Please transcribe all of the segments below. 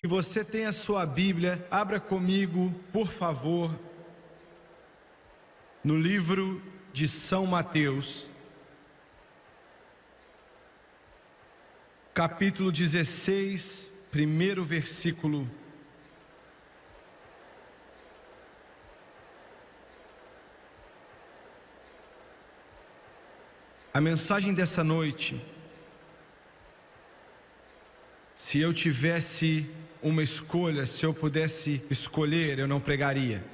Se você tem a sua Bíblia, abra comigo, por favor, no livro de São Mateus, capítulo 16, primeiro versículo. A mensagem dessa noite: se eu tivesse uma escolha, se eu pudesse escolher, eu não pregaria.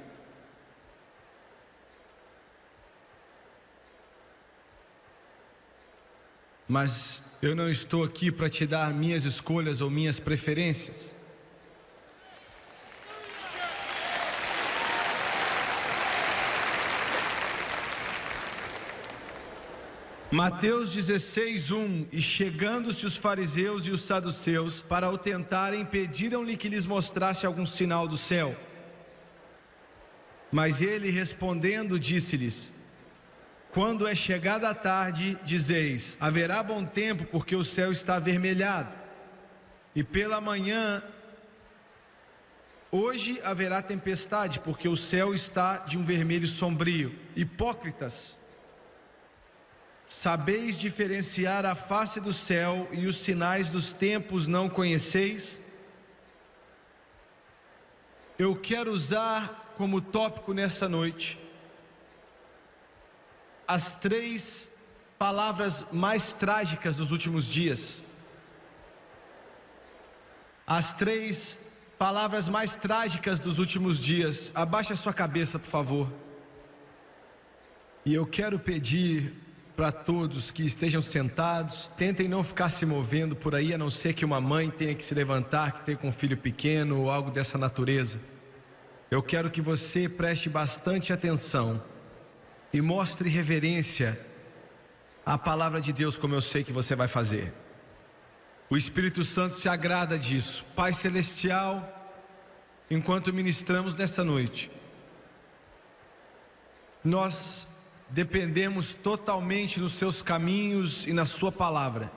Mas eu não estou aqui para te dar minhas escolhas ou minhas preferências. Mateus 16, 1. E chegando-se os fariseus e os saduceus para o tentarem, pediram-lhe que lhes mostrasse algum sinal do céu. Mas ele, respondendo, disse-lhes: quando é chegada a tarde, dizeis: haverá bom tempo, porque o céu está avermelhado. E pela manhã, hoje haverá tempestade, porque o céu está de um vermelho sombrio. Hipócritas, sabeis diferenciar a face do céu e os sinais dos tempos não conheceis? Eu quero usar como tópico nessa noite as 3 palavras mais trágicas dos últimos dias. As 3 palavras mais trágicas dos últimos dias. Abaixe a sua cabeça, por favor. E eu quero pedir para todos que estejam sentados, tentem não ficar se movendo por aí, a não ser que uma mãe tenha que se levantar, que tenha com um filho pequeno ou algo dessa natureza. Eu quero que você preste bastante atenção e mostre reverência à palavra de Deus, como eu sei que você vai fazer. O Espírito Santo se agrada disso. Pai Celestial, enquanto ministramos nessa noite, nós dependemos totalmente nos seus caminhos e na sua palavra.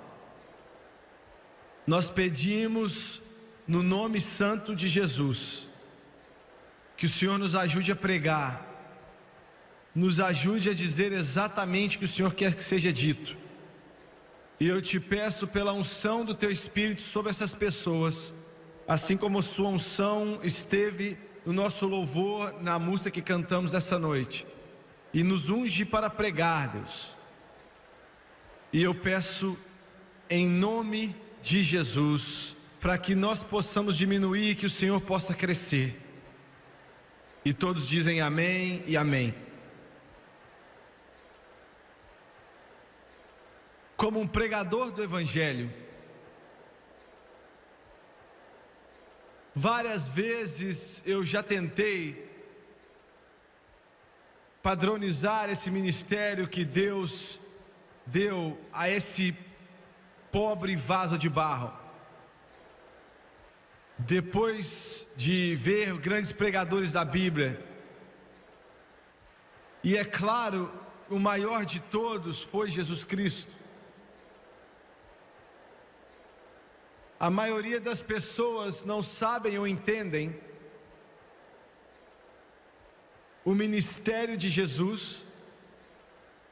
Nós pedimos no nome santo de Jesus que o Senhor nos ajude a pregar, nos ajude a dizer exatamente o que o Senhor quer que seja dito. E eu te peço pela unção do teu Espírito sobre essas pessoas, assim como sua unção esteve no nosso louvor, na música que cantamos essa noite, e nos unge para pregar, Deus. E eu peço em nome de Jesus, para que nós possamos diminuir e que o Senhor possa crescer. E todos dizem amém e amém. Como um pregador do Evangelho, várias vezes eu já tentei padronizar esse ministério que Deus deu a esse pobre vaso de barro. Depois de ver grandes pregadores da Bíblia, e é claro, o maior de todos foi Jesus Cristo. A maioria das pessoas não sabem ou entendem o ministério de Jesus,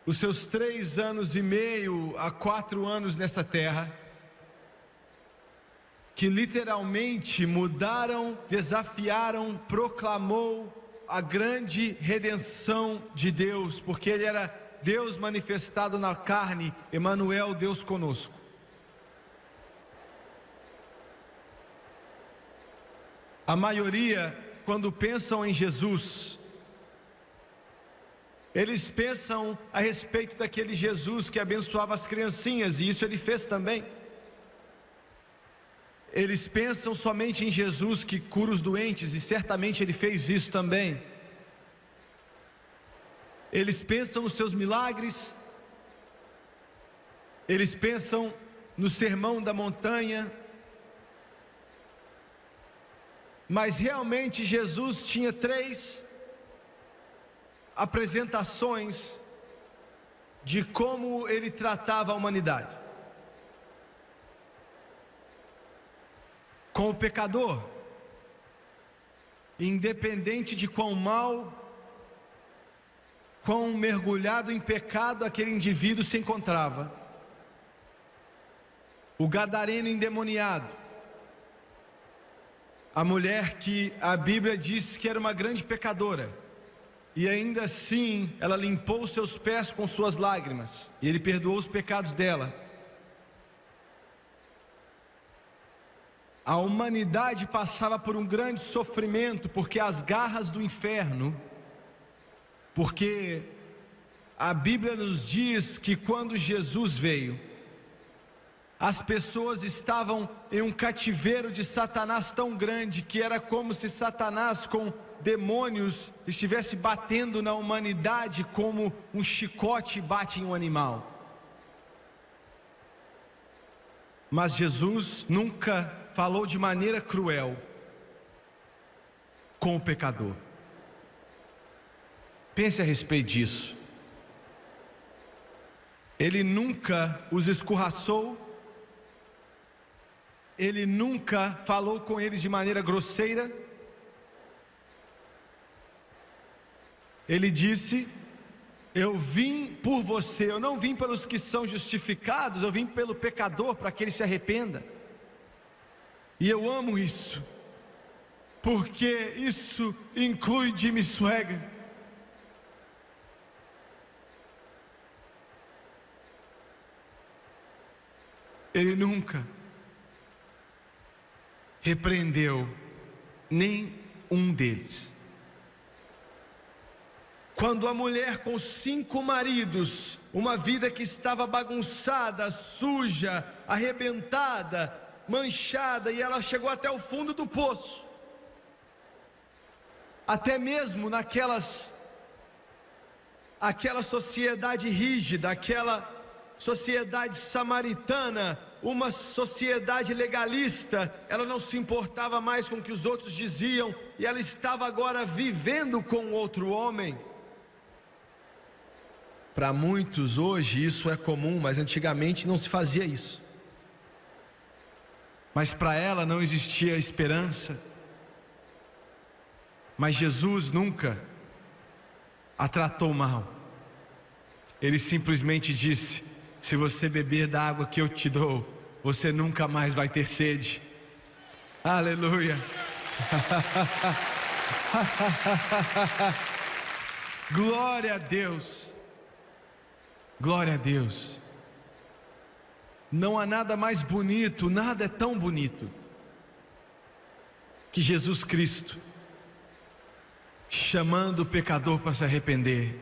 os seus 3 anos e meio a 4 anos nessa terra, que literalmente mudaram, desafiaram, proclamou a grande redenção de Deus, porque Ele era Deus manifestado na carne, Emanuel, Deus conosco. A maioria, quando pensam em Jesus, eles pensam a respeito daquele Jesus que abençoava as criancinhas, e isso Ele fez também. Eles pensam somente em Jesus que cura os doentes, e certamente Ele fez isso também. Eles pensam nos seus milagres, eles pensam no sermão da montanha, mas realmente Jesus tinha 3 apresentações de como Ele tratava a humanidade. com o pecador, independente de quão mal, quão mergulhado em pecado aquele indivíduo se encontrava. O gadareno endemoniado, a mulher que a Bíblia diz que era uma grande pecadora, e ainda assim ela limpou os seus pés com suas lágrimas, e ele perdoou os pecados dela. A humanidade passava por um grande sofrimento, porque as garras do inferno, porque a Bíblia nos diz que quando Jesus veio, as pessoas estavam em um cativeiro de Satanás tão grande, que era como se Satanás com demônios estivesse batendo na humanidade como um chicote bate em um animal. Mas Jesus nunca falou de maneira cruel com o pecador. Pense a respeito disso. Ele nunca os escorraçou, ele nunca falou com eles de maneira grosseira. Ele disse: eu vim por você, eu não vim pelos que são justificados, eu vim pelo pecador, para que ele se arrependa. E eu amo isso, porque isso inclui Jimmy Swaggart. Ele nunca repreendeu nem um deles. Quando a mulher com 5 maridos, uma vida que estava bagunçada, suja, arrebentada, manchada, e ela chegou até o fundo do poço, até mesmo aquela sociedade rígida, aquela sociedade samaritana, uma sociedade legalista, ela não se importava mais com o que os outros diziam, e ela estava agora vivendo com outro homem. Para muitos hoje isso é comum, mas antigamente não se fazia isso. Mas para ela não existia esperança. Mas Jesus nunca a tratou mal. Ele simplesmente disse: se você beber da água que eu te dou, você nunca mais vai ter sede. Aleluia. Glória a Deus. Glória a Deus. Não há nada mais bonito, nada é tão bonito que Jesus Cristo chamando o pecador para se arrepender.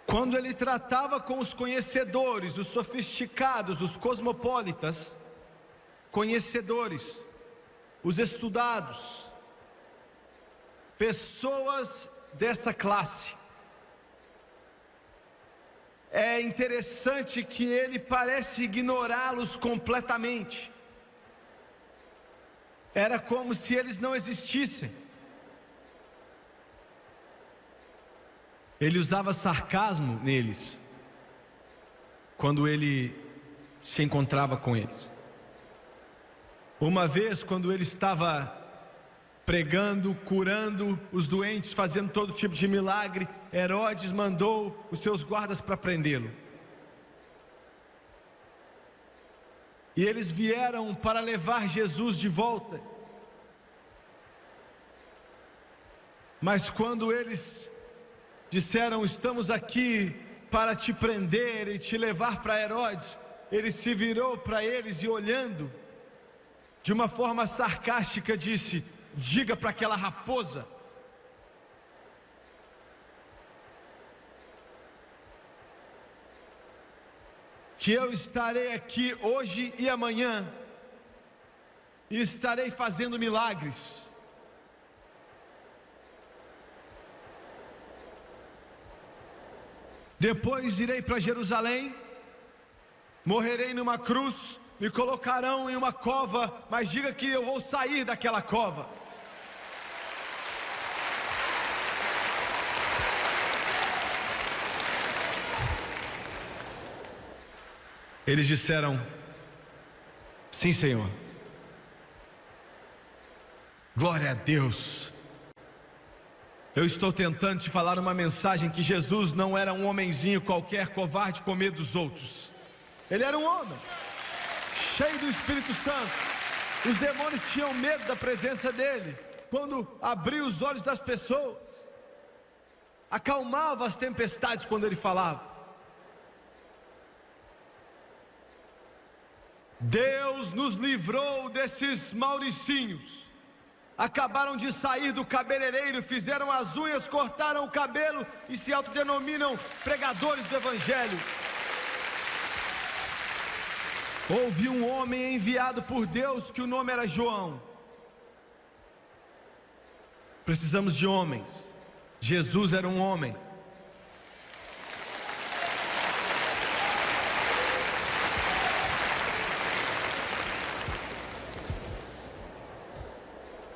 Quando ele tratava com os conhecedores, os sofisticados, os cosmopolitas, conhecedores, os estudados, pessoas dessa classe, é interessante que ele parece ignorá-los completamente. Era como se eles não existissem. Ele usava sarcasmo neles, quando ele se encontrava com eles. Uma vez, quando ele estava pregando, curando os doentes, fazendo todo tipo de milagre, Herodes mandou os seus guardas para prendê-lo. E eles vieram para levar Jesus de volta. Mas quando eles disseram: estamos aqui para te prender e te levar para Herodes, ele se virou para eles e, olhando de uma forma sarcástica, disse: diga para aquela raposa que eu estarei aqui hoje e amanhã, e estarei fazendo milagres. Depois irei para Jerusalém, morrerei numa cruz, me colocarão em uma cova, mas diga que eu vou sair daquela cova. Eles disseram: sim, Senhor. Glória a Deus. Eu estou tentando te falar uma mensagem que Jesus não era um homenzinho qualquer, covarde, com medo dos outros. Ele era um homem cheio do Espírito Santo. Os demônios tinham medo da presença dele. Quando abria os olhos das pessoas, acalmava as tempestades quando ele falava. Deus nos livrou desses mauricinhos. Acabaram de sair do cabeleireiro, fizeram as unhas, cortaram o cabelo e se autodenominam pregadores do Evangelho. Houve um homem enviado por Deus que o nome era João. Precisamos de homens. Jesus era um homem.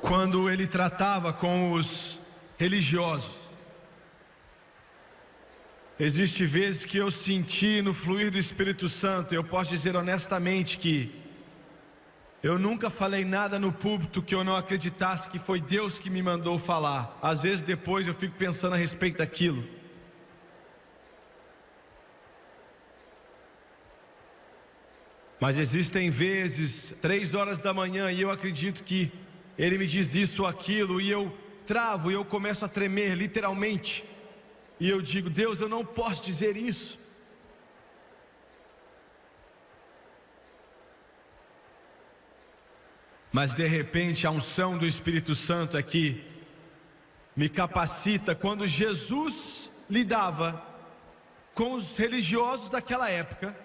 Quando ele tratava com os religiosos, existe vezes que eu senti no fluir do Espírito Santo. Eu posso dizer honestamente que eu nunca falei nada no púlpito que eu não acreditasse que foi Deus que me mandou falar. Às vezes depois eu fico pensando a respeito daquilo. Mas existem vezes, 3 horas da manhã, e eu acredito que Ele me diz isso ou aquilo, e eu travo, e eu começo a tremer, literalmente. E eu digo: Deus, eu não posso dizer isso. Mas de repente a unção do Espírito Santo aqui me capacita. Quando Jesus lidava com os religiosos daquela época,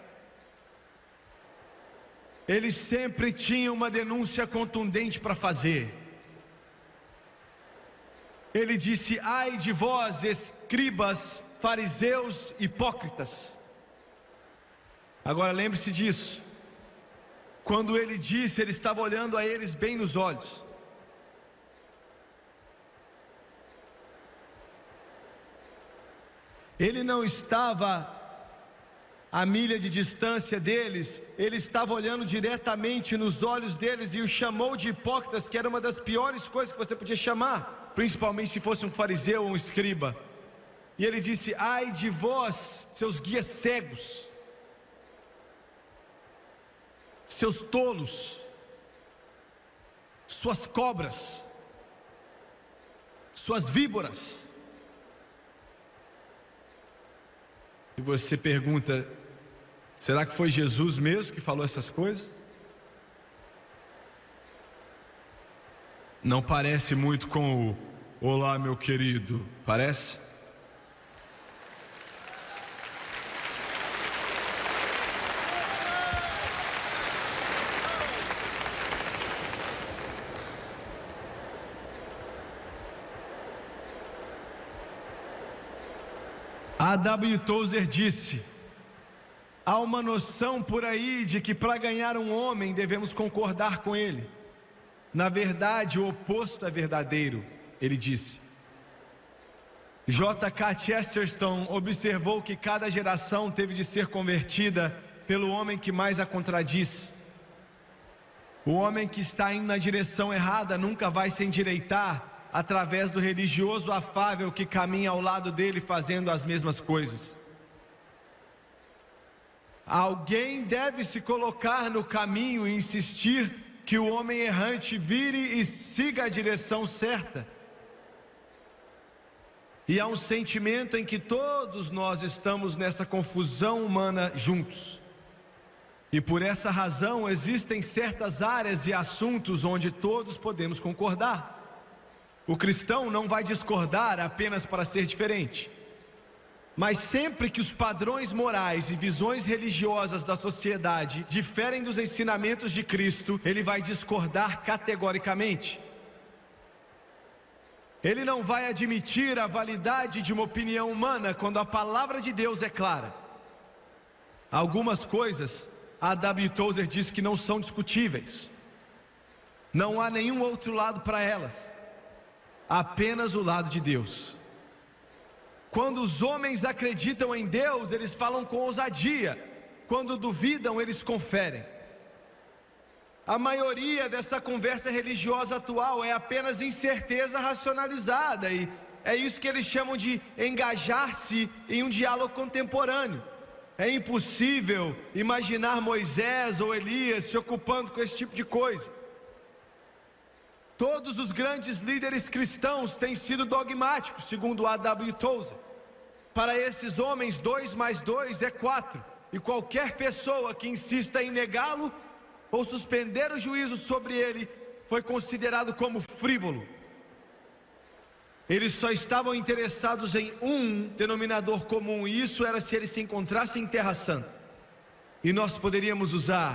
ele sempre tinha uma denúncia contundente para fazer. Ele disse: ai de vós, escribas, fariseus, hipócritas. Agora lembre-se disso. Quando ele disse, ele estava olhando a eles bem nos olhos. Ele não estava a milha de distância deles, ele estava olhando diretamente nos olhos deles e os chamou de hipócritas, que era uma das piores coisas que você podia chamar, principalmente se fosse um fariseu ou um escriba. E ele disse: ai de vós, seus guias cegos, seus tolos, suas cobras, suas víboras. E você pergunta: será que foi Jesus mesmo que falou essas coisas? Não parece muito com o olá, meu querido, parece? A.W. Tozer disse: há uma noção por aí de que para ganhar um homem devemos concordar com ele. Na verdade, o oposto é verdadeiro, ele disse. J.K. Chesterton observou que cada geração teve de ser convertida pelo homem que mais a contradiz. O homem que está indo na direção errada nunca vai se endireitar através do religioso afável que caminha ao lado dele fazendo as mesmas coisas. Alguém deve se colocar no caminho e insistir que o homem errante vire e siga a direção certa. E há um sentimento em que todos nós estamos nessa confusão humana juntos. E por essa razão existem certas áreas e assuntos onde todos podemos concordar. O cristão não vai discordar apenas para ser diferente. Mas sempre que os padrões morais e visões religiosas da sociedade diferem dos ensinamentos de Cristo, ele vai discordar categoricamente. Ele não vai admitir a validade de uma opinião humana quando a palavra de Deus é clara. Algumas coisas, A.W. Tozer diz que não são discutíveis. Não há nenhum outro lado para elas, apenas o lado de Deus. Quando os homens acreditam em Deus, eles falam com ousadia. quando duvidam, eles conferem. A maioria dessa conversa religiosa atual é apenas incerteza racionalizada, e é isso que eles chamam de engajar-se em um diálogo contemporâneo. É impossível imaginar Moisés ou Elias se ocupando com esse tipo de coisa. Todos os grandes líderes cristãos têm sido dogmáticos, segundo A.W. Tozer. Para esses homens, 2 mais 2 é 4, e qualquer pessoa que insista em negá-lo ou suspender o juízo sobre ele foi considerado como frívolo. Eles só estavam interessados em um denominador comum, e isso era se eles se encontrassem em Terra Santa. E nós poderíamos usar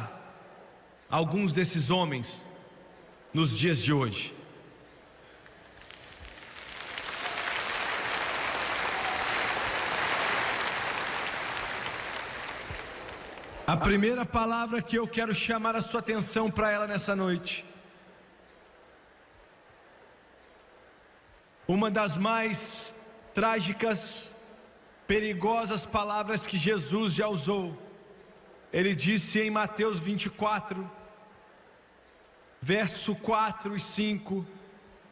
alguns desses homens nos dias de hoje. A primeira palavra que eu quero chamar a sua atenção para ela nessa noite, uma das mais trágicas, perigosas palavras que Jesus já usou. Ele disse em Mateus 24, verso 4 e 5: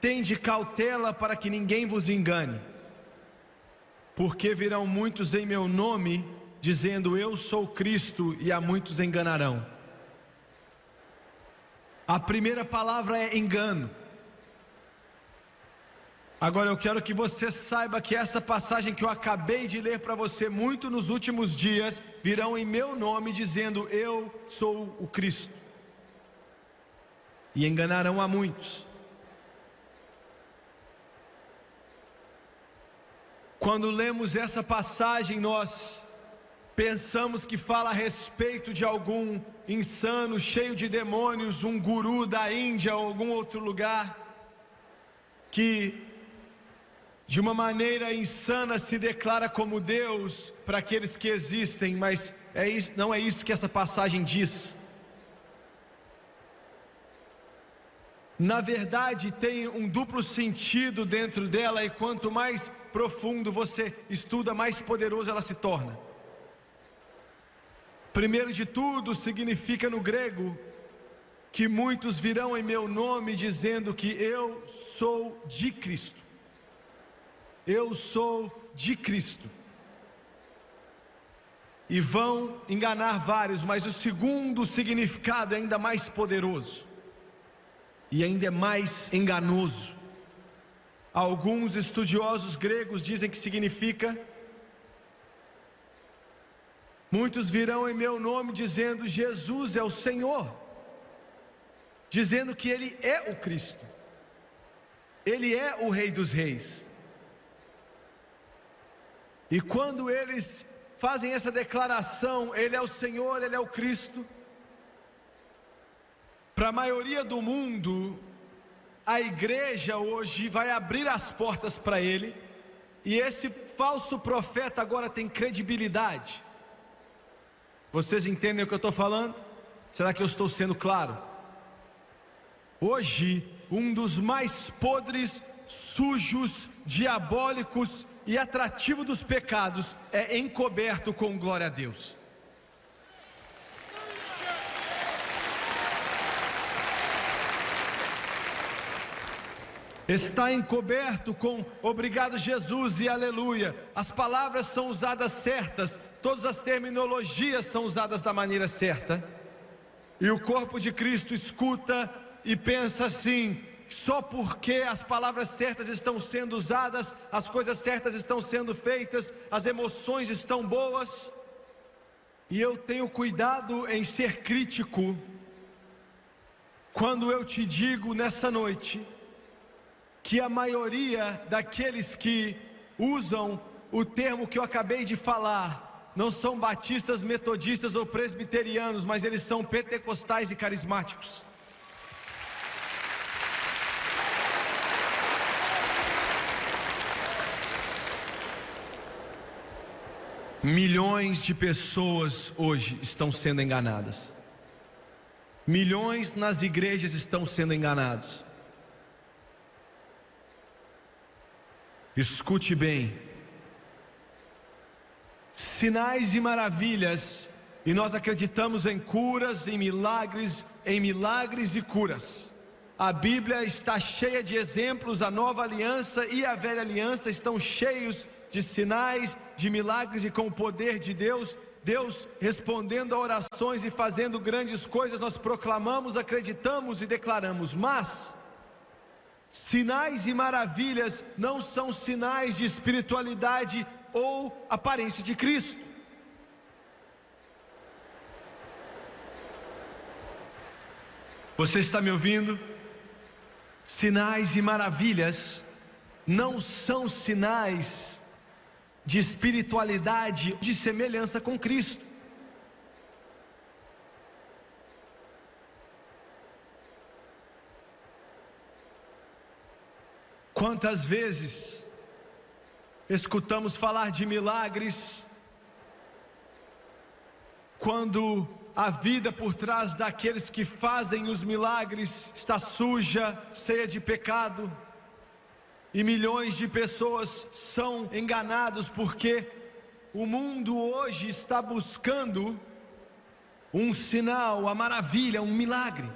tende cautela para que ninguém vos engane, porque virão muitos em meu nome, dizendo eu sou Cristo, e a muitos enganarão. A primeira palavra é engano. Agora eu quero que você saiba que essa passagem que eu acabei de ler para você, muito nos últimos dias virão em meu nome, dizendo eu sou o Cristo, e enganarão a muitos. Quando lemos essa passagem, nós pensamos que fala a respeito de algum insano, cheio de demônios, um guru da Índia ou algum outro lugar, que de uma maneira insana se declara como Deus para aqueles que existem, mas não é isso que essa passagem diz. Na verdade, tem um duplo sentido dentro dela, e quanto mais profundo você estuda, mais poderoso ela se torna. Primeiro de tudo, significa no grego que muitos virão em meu nome dizendo que eu sou de Cristo. Eu sou de Cristo. E vão enganar vários, mas o segundo significado é ainda mais poderoso e ainda é mais enganoso. Alguns estudiosos gregos dizem que significa: muitos virão em meu nome dizendo Jesus é o Senhor, dizendo que Ele é o Cristo, Ele é o Rei dos Reis. E quando eles fazem essa declaração, Ele é o Senhor, Ele é o Cristo, para a maioria do mundo, a igreja hoje vai abrir as portas para Ele, e esse falso profeta agora tem credibilidade. Vocês entendem o que eu estou falando? Será que eu estou sendo claro? Hoje, um dos mais podres, sujos, diabólicos e atrativo dos pecados é encoberto com glória a Deus. Está encoberto com obrigado Jesus e aleluia. As palavras são usadas certas, todas as terminologias são usadas da maneira certa, e o corpo de Cristo escuta e pensa assim: só porque as palavras certas estão sendo usadas, as coisas certas estão sendo feitas, as emoções estão boas. E eu tenho cuidado em ser crítico quando eu te digo nessa noite que a maioria daqueles que usam o termo que eu acabei de falar não são batistas, metodistas ou presbiterianos, mas eles são pentecostais e carismáticos. Milhões de pessoas hoje estão sendo enganadas. Milhões nas igrejas estão sendo enganados. Escute bem: sinais e maravilhas E nós acreditamos em curas, em milagres e curas. A Bíblia está cheia de exemplos, a nova aliança e a velha aliança estão cheios de sinais, de milagres e com o poder de Deus. Deus respondendo a orações e fazendo grandes coisas, nós proclamamos, acreditamos e declaramos. Mas sinais e maravilhas não são sinais de espiritualidade ou aparência de Cristo. Você está me ouvindo? Sinais e maravilhas não são sinais de espiritualidade, de semelhança com Cristo. Quantas vezes escutamos falar de milagres, quando a vida por trás daqueles que fazem os milagres está suja, cheia de pecado, e milhões de pessoas são enganados porque o mundo hoje está buscando um sinal, a maravilha, um milagre.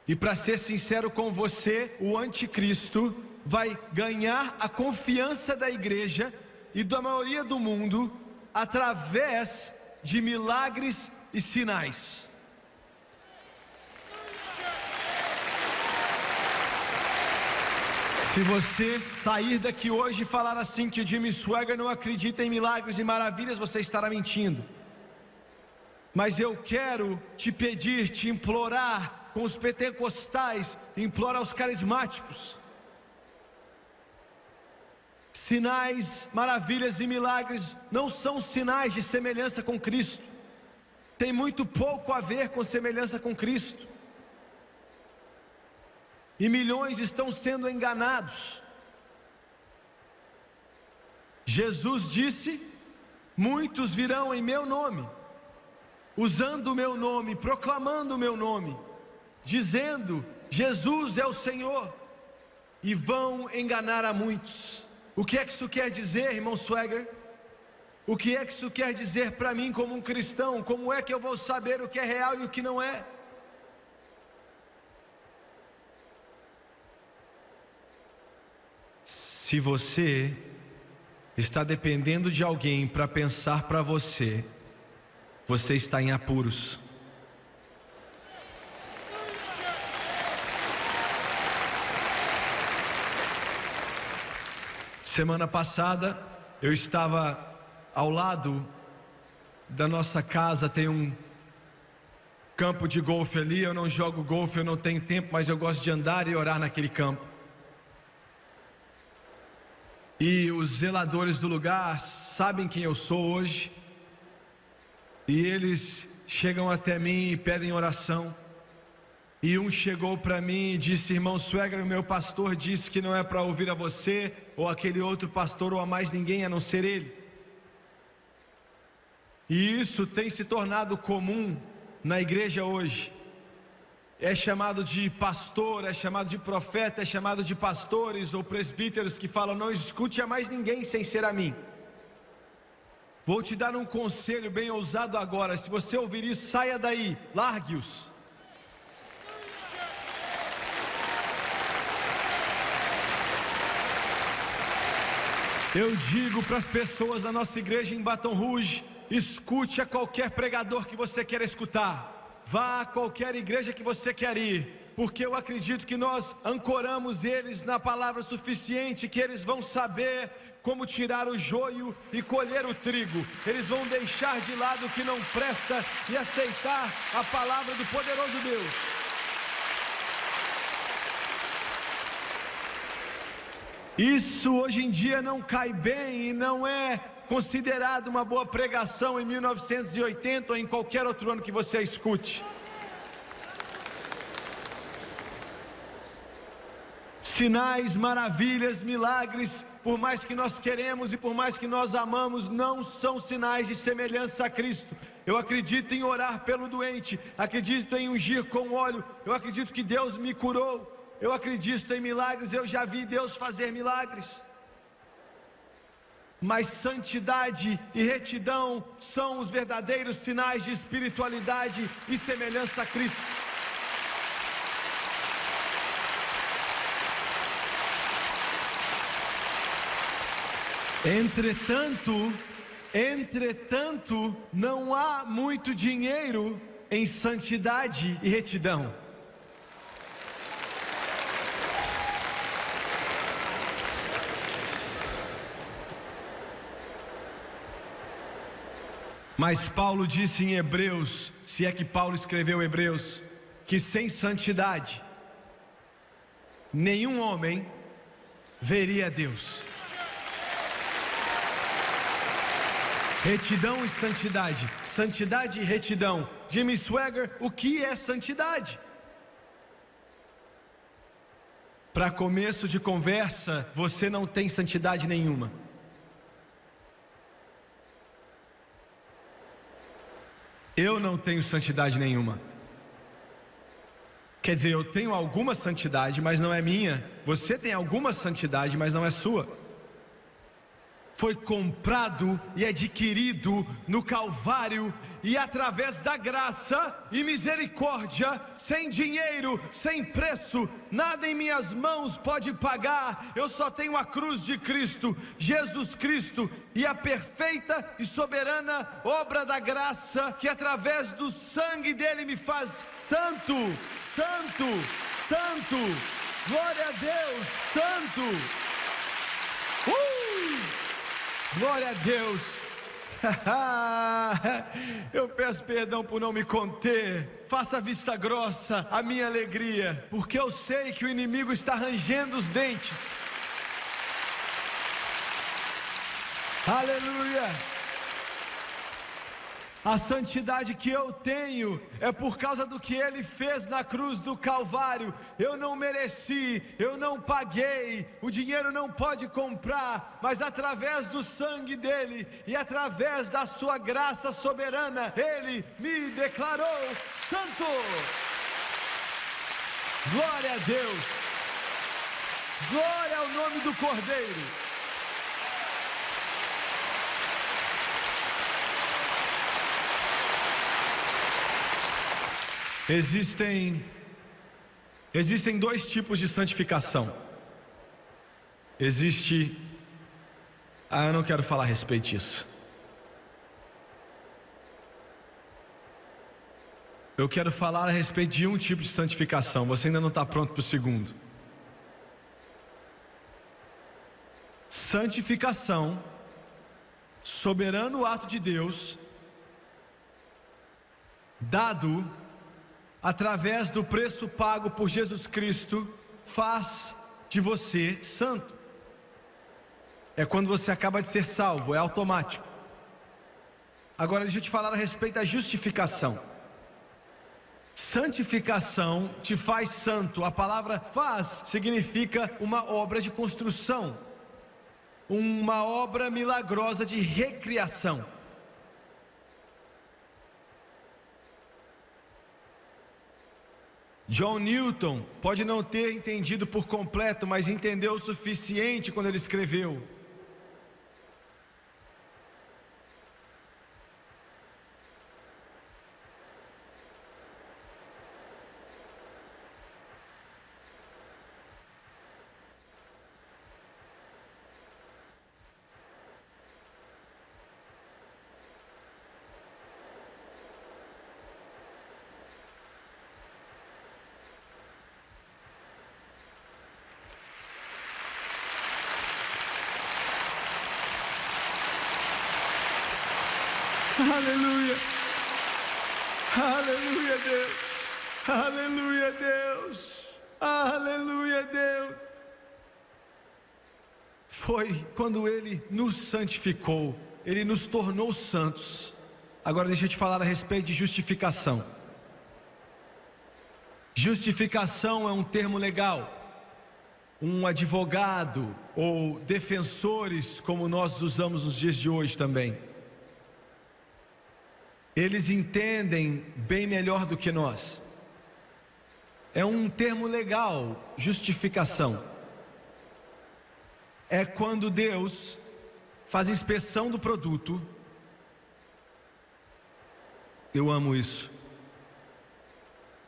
E para ser sincero com você, o anticristo vai ganhar a confiança da igreja e da maioria do mundo através de milagres e sinais. Se você sair daqui hoje e falar assim que o Jimmy Swaggart não acredita em milagres e maravilhas, você estará mentindo. Mas eu quero te pedir, te implorar, com os pentecostais, implora aos carismáticos. Sinais, maravilhas e milagres não são sinais de semelhança com Cristo. Tem muito pouco a ver com semelhança com Cristo. E milhões estão sendo enganados. Jesus disse: muitos virão em meu nome, usando o meu nome, proclamando o meu nome, dizendo: Jesus é o Senhor, e vão enganar a muitos. O que é que isso quer dizer, irmão Swaggart? O que é que isso quer dizer para mim como um cristão? Como é que eu vou saber o que é real e o que não é? Se você está dependendo de alguém para pensar para você, você está em apuros. Semana passada eu estava ao lado da nossa casa, tem um campo de golfe ali. Eu não jogo golfe, eu não tenho tempo, mas eu gosto de andar e orar naquele campo. E os zeladores do lugar sabem quem eu sou hoje, e eles chegam até mim e pedem oração. E um chegou para mim e disse: irmão Swaggart, o meu pastor disse que não é para ouvir a você ou aquele outro pastor ou a mais ninguém a não ser ele. E isso tem se tornado comum na igreja hoje. É chamado de pastor, é chamado de profeta, é chamado de pastores ou presbíteros que falam: não escute a mais ninguém sem ser a mim. Vou te dar um conselho bem ousado agora. Se você ouvir isso, saia daí, largue-os. Eu digo para as pessoas da nossa igreja em Baton Rouge: escute a qualquer pregador que você quer escutar, vá a qualquer igreja que você quer ir, porque eu acredito que nós ancoramos eles na palavra suficiente, que eles vão saber como tirar o joio e colher o trigo. Eles vão deixar de lado o que não presta e aceitar a palavra do poderoso Deus. Isso hoje em dia não cai bem e não é considerado uma boa pregação em 1980 ou em qualquer outro ano que você escute. Sinais, maravilhas, milagres, por mais que nós queremos e por mais que nós amamos, não são sinais de semelhança a Cristo. Eu acredito em orar pelo doente, acredito em ungir com óleo, eu acredito que Deus me curou. Eu acredito em milagres, eu já vi Deus fazer milagres. mas santidade e retidão são os verdadeiros sinais de espiritualidade e semelhança a Cristo. Entretanto, não há muito dinheiro em santidade e retidão. Mas Paulo disse em Hebreus, se é que Paulo escreveu Hebreus, que sem santidade nenhum homem veria Deus. Retidão e santidade, santidade e retidão. Jimmy Swaggart, o que é santidade? Para começo de conversa, você não tem santidade nenhuma. Eu não tenho santidade nenhuma. Quer dizer, eu tenho alguma santidade, mas não é minha. Você tem alguma santidade, mas não é sua. Foi comprado e adquirido no Calvário, e através da graça e misericórdia, sem dinheiro, sem preço, nada em minhas mãos pode pagar. Eu só tenho a cruz de Cristo, Jesus Cristo, e a perfeita e soberana obra da graça, que através do sangue dele me faz santo, santo, santo. Glória a Deus, santo. Glória a Deus. Eu peço perdão por não me conter. Faça vista grossa a minha alegria, porque eu sei que o inimigo está rangendo os dentes. Aleluia. A santidade que eu tenho é por causa do que Ele fez na cruz do Calvário. Eu não mereci, eu não paguei, o dinheiro não pode comprar, mas através do sangue dEle e através da sua graça soberana, Ele me declarou santo. Glória a Deus, glória ao nome do Cordeiro. Existem dois tipos de santificação. Eu não quero falar a respeito disso. Eu quero falar a respeito de um tipo de santificação. Você ainda não está pronto para o segundo. Santificação, soberano ato de Deus, dado através do preço pago por Jesus Cristo, faz de você santo. É quando você acaba de ser salvo, é automático. Agora deixa eu te falar a respeito da justificação. Santificação te faz santo. A palavra faz significa uma obra de construção, uma obra milagrosa de recriação. John Newton pode não ter entendido por completo, mas entendeu o suficiente quando ele escreveu: aleluia, aleluia Deus, aleluia Deus, aleluia Deus. Foi quando Ele nos santificou, Ele nos tornou santos. Agora deixa eu te falar a respeito de justificação. Justificação é um termo legal. Um advogado ou defensores, como nós usamos nos dias de hoje também, eles entendem bem melhor do que nós. É um termo legal, justificação. É quando Deus faz inspeção do produto. Eu amo isso.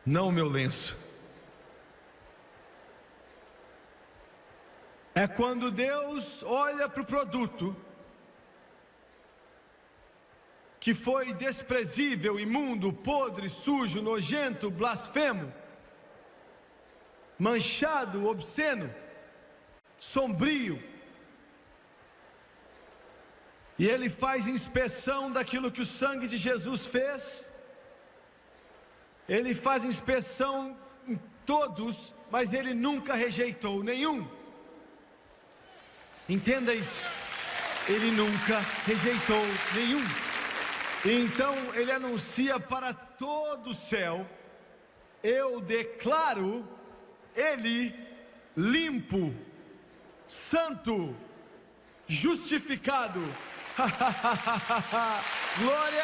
Não o meu lenço. É quando Deus olha para o produto que foi desprezível, imundo, podre, sujo, nojento, blasfemo, manchado, obsceno, sombrio, e Ele faz inspeção daquilo que o sangue de Jesus fez. Ele faz inspeção em todos, mas Ele nunca rejeitou nenhum. Entenda isso. Ele nunca rejeitou nenhum. Então Ele anuncia para todo o céu: eu declaro Ele limpo, santo, justificado. Glória!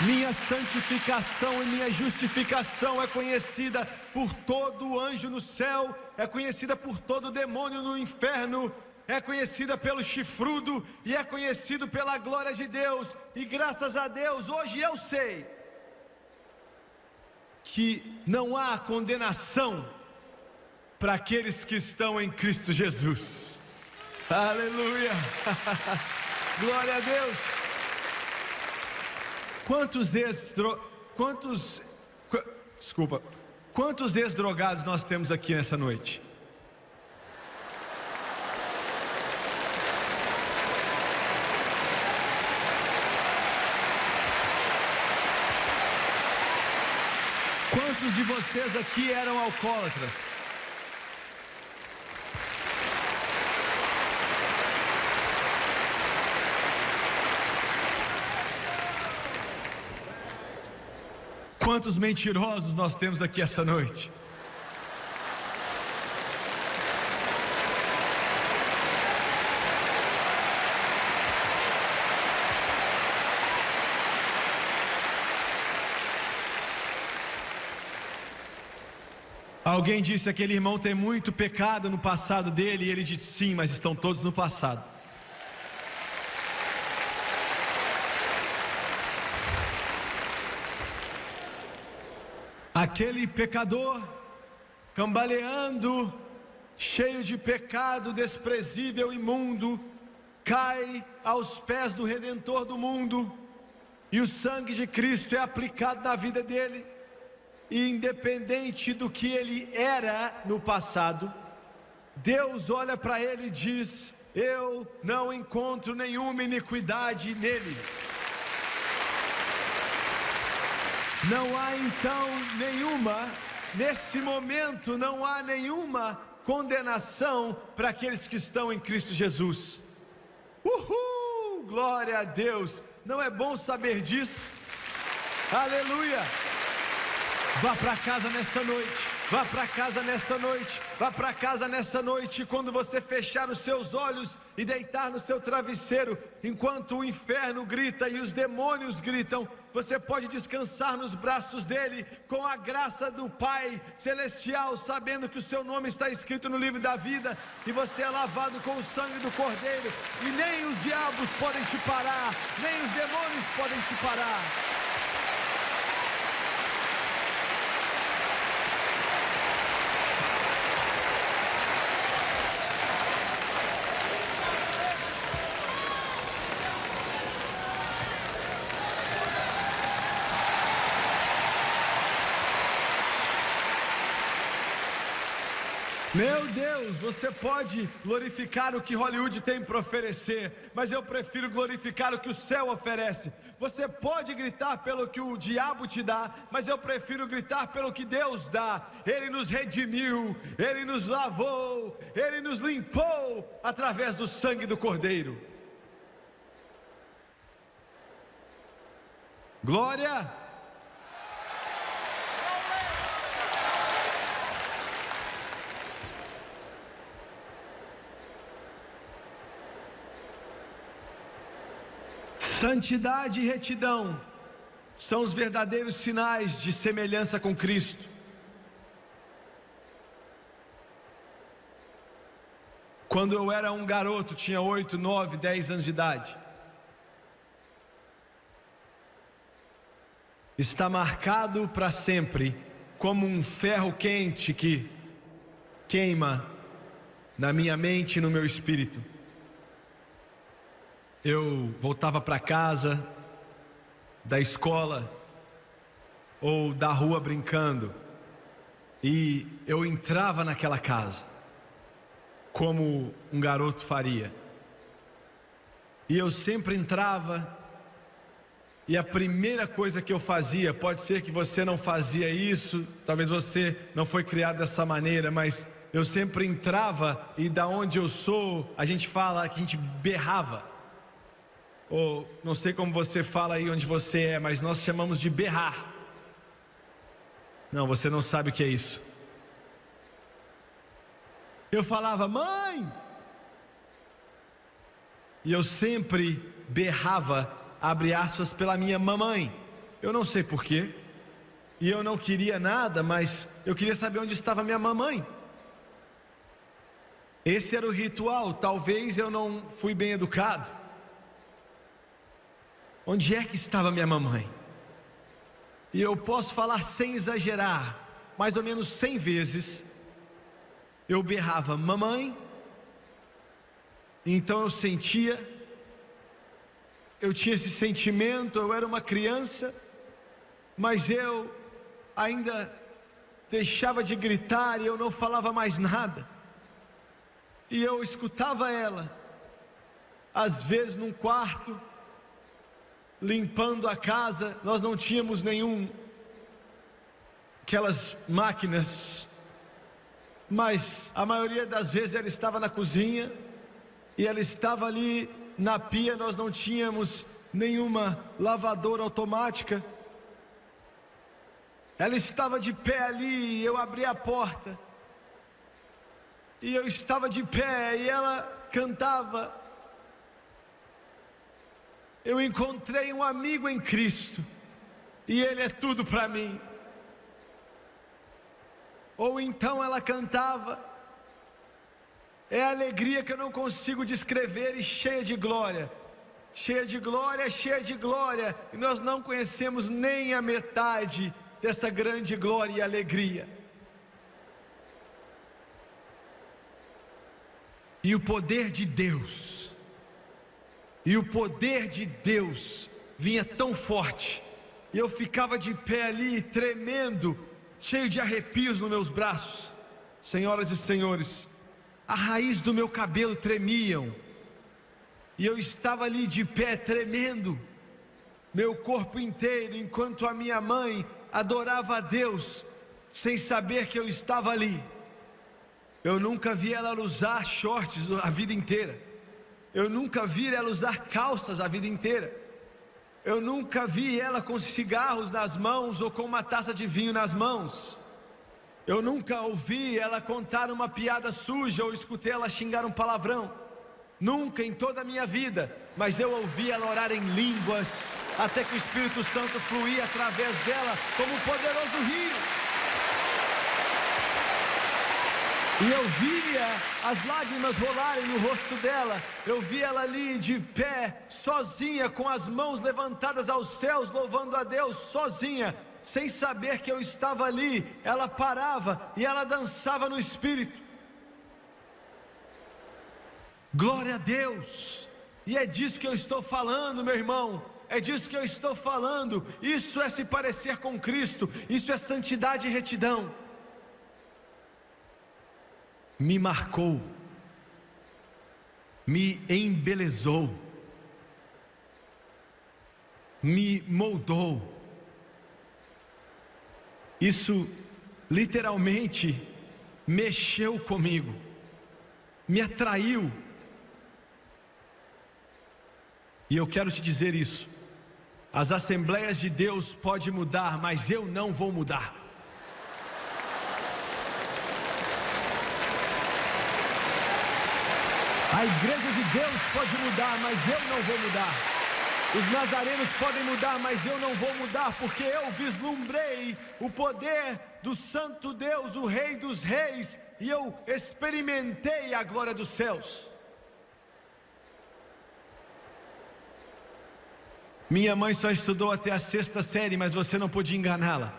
Minha santificação e minha justificação é conhecida por todo anjo no céu, é conhecida por todo demônio no inferno, é conhecida pelo chifrudo e é conhecido pela glória de Deus. E graças a Deus, hoje eu sei que não há condenação para aqueles que estão em Cristo Jesus. Aleluia! Glória a Deus! Quantos ex-drogados nós temos aqui nessa noite? Quantos de vocês aqui eram alcoólatras? Quantos mentirosos nós temos aqui essa noite? Alguém disse: aquele irmão tem muito pecado no passado dele, e ele disse: sim, mas estão todos no passado. Aquele pecador, cambaleando, cheio de pecado, desprezível, imundo, cai aos pés do Redentor do mundo, e o sangue de Cristo é aplicado na vida dele, e independente do que ele era no passado, Deus olha para ele e diz: eu não encontro nenhuma iniquidade nele. Não há então nesse momento não há nenhuma condenação para aqueles que estão em Cristo Jesus. Uhul! Glória a Deus! Não é bom saber disso? Aleluia! Vá para casa nessa noite. Vá para casa nessa noite, vá para casa nessa noite, quando você fechar os seus olhos e deitar no seu travesseiro, enquanto o inferno grita e os demônios gritam, você pode descansar nos braços dele, com a graça do Pai Celestial, sabendo que o seu nome está escrito no livro da vida, e você é lavado com o sangue do Cordeiro, e nem os diabos podem te parar, nem os demônios podem te parar. Meu Deus, você pode glorificar o que Hollywood tem para oferecer, mas eu prefiro glorificar o que o céu oferece. Você pode gritar pelo que o diabo te dá, mas eu prefiro gritar pelo que Deus dá. Ele nos redimiu, Ele nos lavou, Ele nos limpou através do sangue do Cordeiro. Glória! Santidade e retidão são os verdadeiros sinais de semelhança com Cristo. quando eu era um garoto, tinha 8, 9, 10 anos de idade, está marcado para sempre como um ferro quente que queima na minha mente e no meu espírito. Eu voltava para casa, da escola ou da rua brincando, e eu entrava naquela casa, como um garoto faria. E eu sempre entrava, e a primeira coisa que eu fazia, pode ser que você não fazia isso, talvez você não foi criado dessa maneira, mas eu sempre entrava, e da onde eu sou, a gente fala que a gente berrava. Ou não sei como você fala aí onde você é, mas nós chamamos de berrar. Não, você não sabe o que é isso. Eu falava, mãe! E eu sempre berrava, abre aspas, pela minha mamãe. Eu não sei porquê. E eu não queria nada, mas eu queria saber onde estava minha mamãe. Esse era o ritual. Talvez eu não fui bem educado. Onde é que estava minha mamãe? E eu posso falar sem exagerar, mais ou menos 100 vezes, eu berrava, mamãe. Então eu sentia, eu tinha esse sentimento, eu era uma criança, mas eu ainda deixava de gritar e eu não falava mais nada. E eu escutava ela, às vezes num quarto, limpando a casa. Nós não tínhamos aquelas máquinas, mas a maioria das vezes ela estava na cozinha, e ela estava ali na pia. Nós não tínhamos nenhuma lavadora automática. Ela estava de pé ali, e eu abri a porta, e eu estava de pé, e ela cantava, eu encontrei um amigo em Cristo, e Ele é tudo para mim. Ou então ela cantava, é a alegria que eu não consigo descrever, e cheia de glória, cheia de glória, cheia de glória, e nós não conhecemos nem a metade dessa grande glória e alegria. E o poder de Deus, vinha tão forte, e eu ficava de pé ali, tremendo, cheio de arrepios nos meus braços. Senhoras e senhores, a raiz do meu cabelo tremiam, e eu estava ali de pé, tremendo, meu corpo inteiro, enquanto a minha mãe adorava a Deus, sem saber que eu estava ali. Eu nunca vi ela usar shorts a vida inteira. Eu nunca vi ela usar calças a vida inteira. Eu nunca vi ela com cigarros nas mãos ou com uma taça de vinho nas mãos. Eu nunca ouvi ela contar uma piada suja ou escutei ela xingar um palavrão. Nunca em toda a minha vida. Mas eu ouvi ela orar em línguas, até que o Espírito Santo fluía através dela como um poderoso rio. E eu via as lágrimas rolarem no rosto dela. Eu via ela ali de pé, sozinha, com as mãos levantadas aos céus, louvando a Deus, sozinha, sem saber que eu estava ali. Ela parava e ela dançava no Espírito. Glória a Deus. E é disso que eu estou falando, meu irmão. É disso que eu estou falando. Isso é se parecer com Cristo. Isso é santidade e retidão. Me marcou, me embelezou, me moldou. Isso literalmente mexeu comigo, me atraiu. E eu quero te dizer isso: as Assembleias de Deus podem mudar, mas eu não vou mudar. A igreja de Deus pode mudar, mas eu não vou mudar. Os nazarenos podem mudar, mas eu não vou mudar, porque eu vislumbrei o poder do Santo Deus, o Rei dos Reis, e eu experimentei a glória dos céus. Minha mãe só estudou até a 6ª série, mas você não podia enganá-la.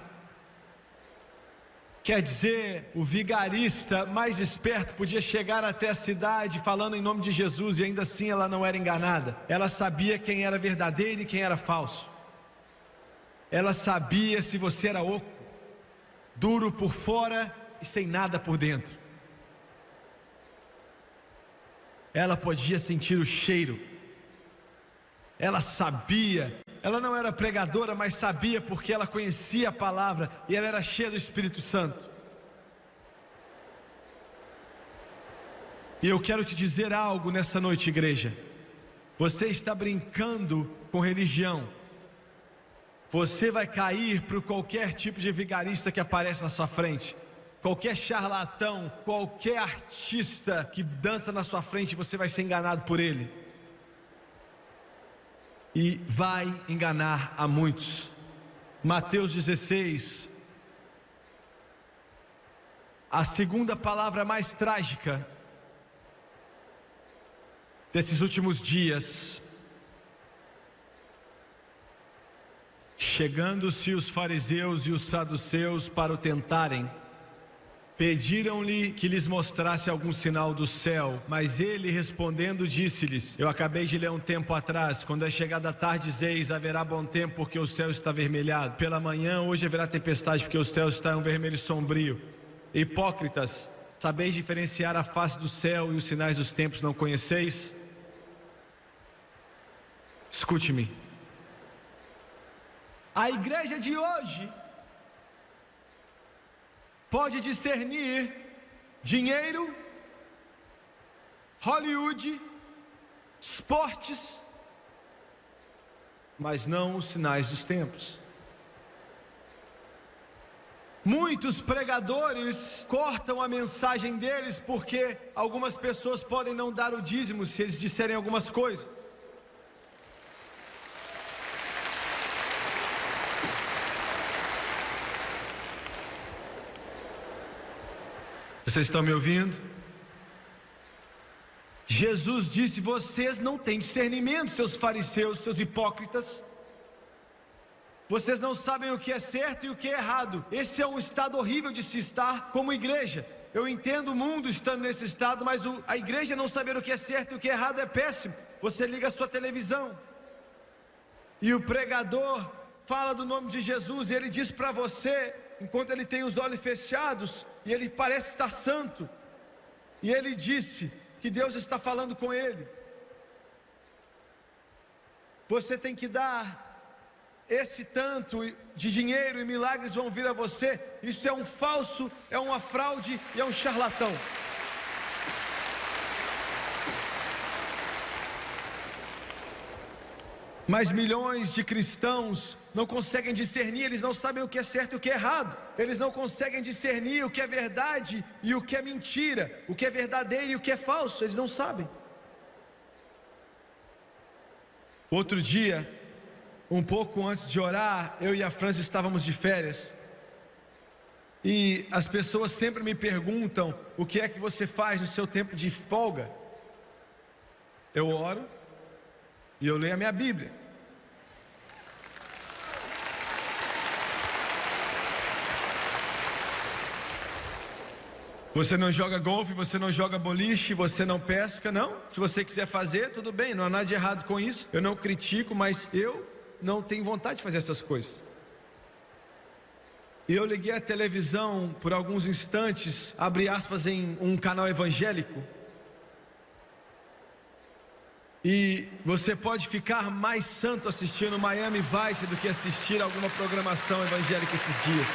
Quer dizer, o vigarista mais esperto podia chegar até a cidade falando em nome de Jesus e ainda assim ela não era enganada. Ela sabia quem era verdadeiro e quem era falso. Ela sabia se você era oco, duro por fora e sem nada por dentro. Ela podia sentir o cheiro. Ela sabia. Ela não era pregadora, mas sabia porque ela conhecia a palavra e ela era cheia do Espírito Santo. E eu quero te dizer algo nessa noite, igreja. Você está brincando com religião. Você vai cair para qualquer tipo de vigarista que aparece na sua frente. Qualquer charlatão, qualquer artista que dança na sua frente, você vai ser enganado por ele. E vai enganar a muitos. Mateus 16. A segunda palavra mais trágica desses últimos dias. Chegando-se os fariseus e os saduceus para o tentarem, pediram-lhe que lhes mostrasse algum sinal do céu, mas ele respondendo disse-lhes: eu acabei de ler um tempo atrás, quando é chegada a tarde dizeis, haverá bom tempo porque o céu está avermelhado, pela manhã hoje haverá tempestade porque o céu está em um vermelho sombrio. Hipócritas, sabeis diferenciar a face do céu e os sinais dos tempos não conheceis? Escute-me. A igreja de hoje pode discernir dinheiro, Hollywood, esportes, mas não os sinais dos tempos. Muitos pregadores cortam a mensagem deles porque algumas pessoas podem não dar o dízimo se eles disserem algumas coisas. Vocês estão me ouvindo? Jesus disse: vocês não têm discernimento, seus fariseus, seus hipócritas. Vocês não sabem o que é certo e o que é errado. Esse é um estado horrível de se estar como igreja. Eu entendo o mundo estando nesse estado, mas a igreja não saber o que é certo e o que é errado é péssimo. Você liga a sua televisão e o pregador fala do nome de Jesus e ele diz para você, enquanto ele tem os olhos fechados, e ele parece estar santo, e ele disse que Deus está falando com ele. Você tem que dar esse tanto de dinheiro e milagres vão vir a você. Isso é um falso, é uma fraude e é um charlatão. Mas milhões de cristãos não conseguem discernir, eles não sabem o que é certo e o que é errado. Eles não conseguem discernir o que é verdade e o que é mentira, o que é verdadeiro e o que é falso, eles não sabem. Outro dia, um pouco antes de orar, eu e a França estávamos de férias. E as pessoas sempre me perguntam: o que é que você faz no seu tempo de folga? Eu oro e eu leio a minha Bíblia. Você não joga golfe, você não joga boliche, você não pesca, não? Se você quiser fazer, tudo bem, não há nada de errado com isso. Eu não critico, mas eu não tenho vontade de fazer essas coisas. E eu liguei a televisão por alguns instantes, abre aspas, em um canal evangélico. E você pode ficar mais santo assistindo Miami Vice do que assistir alguma programação evangélica esses dias.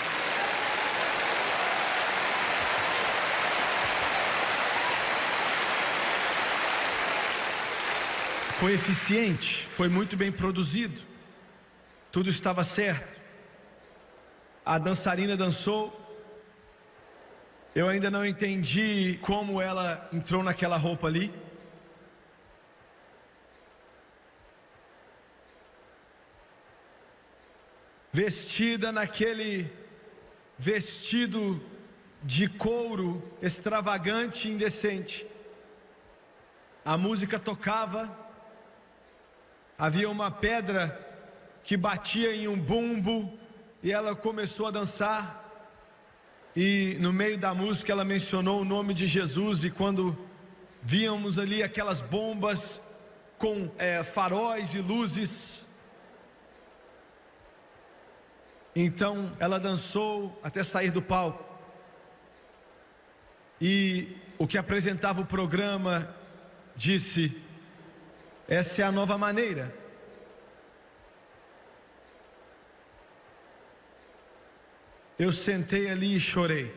Foi eficiente, foi muito bem produzido, tudo estava certo. A dançarina dançou. Eu ainda não entendi como ela entrou naquela roupa ali. Vestida naquele vestido de couro extravagante e indecente. A música tocava, havia uma pedra que batia em um bumbo e ela começou a dançar. E no meio da música ela mencionou o nome de Jesus, e quando víamos ali aquelas bombas com faróis e luzes, então ela dançou até sair do palco. E o que apresentava o programa disse: essa é a nova maneira. Eu sentei ali e chorei.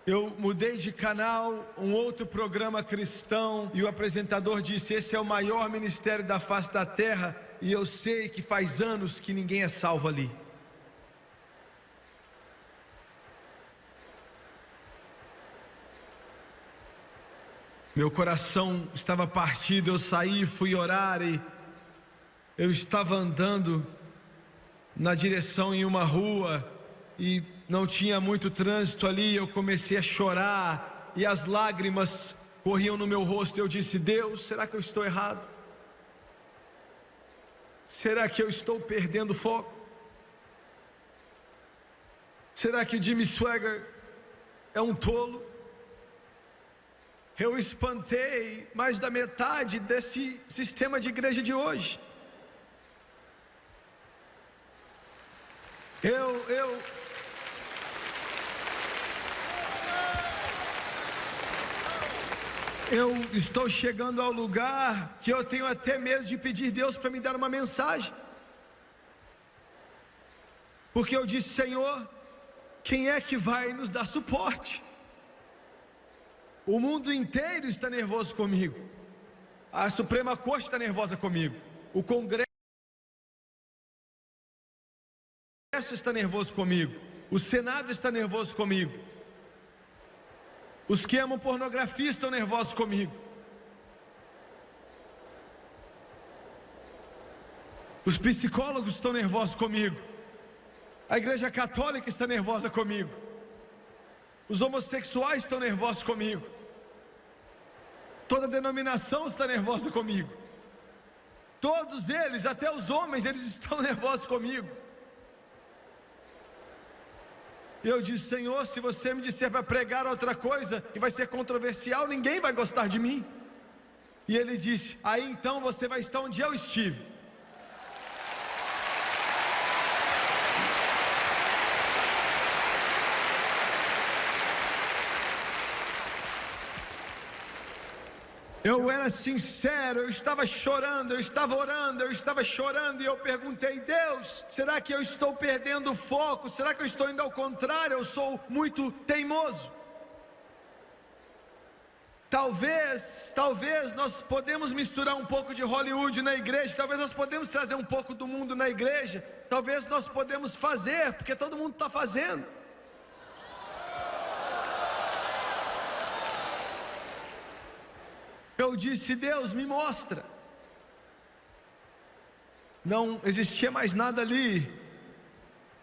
Eu mudei de canal, um outro programa cristão, e o apresentador disse: esse é o maior ministério da face da terra, e eu sei que faz anos que ninguém é salvo ali. Meu coração estava partido. Eu saí, fui orar, e eu estava andando na direção em uma rua e não tinha muito trânsito ali. Eu comecei a chorar e as lágrimas corriam no meu rosto. Eu disse: Deus, será que eu estou errado? Será que eu estou perdendo foco? Será que o Jimmy Swaggart é um tolo? Eu espantei mais da metade desse sistema de igreja de hoje. Eu estou chegando ao lugar que eu tenho até medo de pedir Deus para me dar uma mensagem, porque eu disse: Senhor, quem é que vai nos dar suporte? O mundo inteiro está nervoso comigo, a Suprema Corte está nervosa comigo, o Congresso está nervoso comigo, o Senado está nervoso comigo, os que amam pornografia estão nervosos comigo, os psicólogos estão nervosos comigo, a Igreja Católica está nervosa comigo, os homossexuais estão nervosos comigo, toda denominação está nervosa comigo, todos eles, até os homens, eles estão nervosos comigo. E eu disse: Senhor, se você me disser para pregar outra coisa e vai ser controversial, ninguém vai gostar de mim. E ele disse: aí então você vai estar onde eu estive. Eu era sincero, eu estava chorando, eu estava orando, eu estava chorando, e eu perguntei: Deus, será que eu estou perdendo o foco? Será que eu estou indo ao contrário? Eu sou muito teimoso. Talvez nós podemos misturar um pouco de Hollywood na igreja, talvez nós podemos trazer um pouco do mundo na igreja, talvez nós podemos fazer, porque todo mundo está fazendo. Eu disse: Deus, me mostra. Não existia mais nada ali,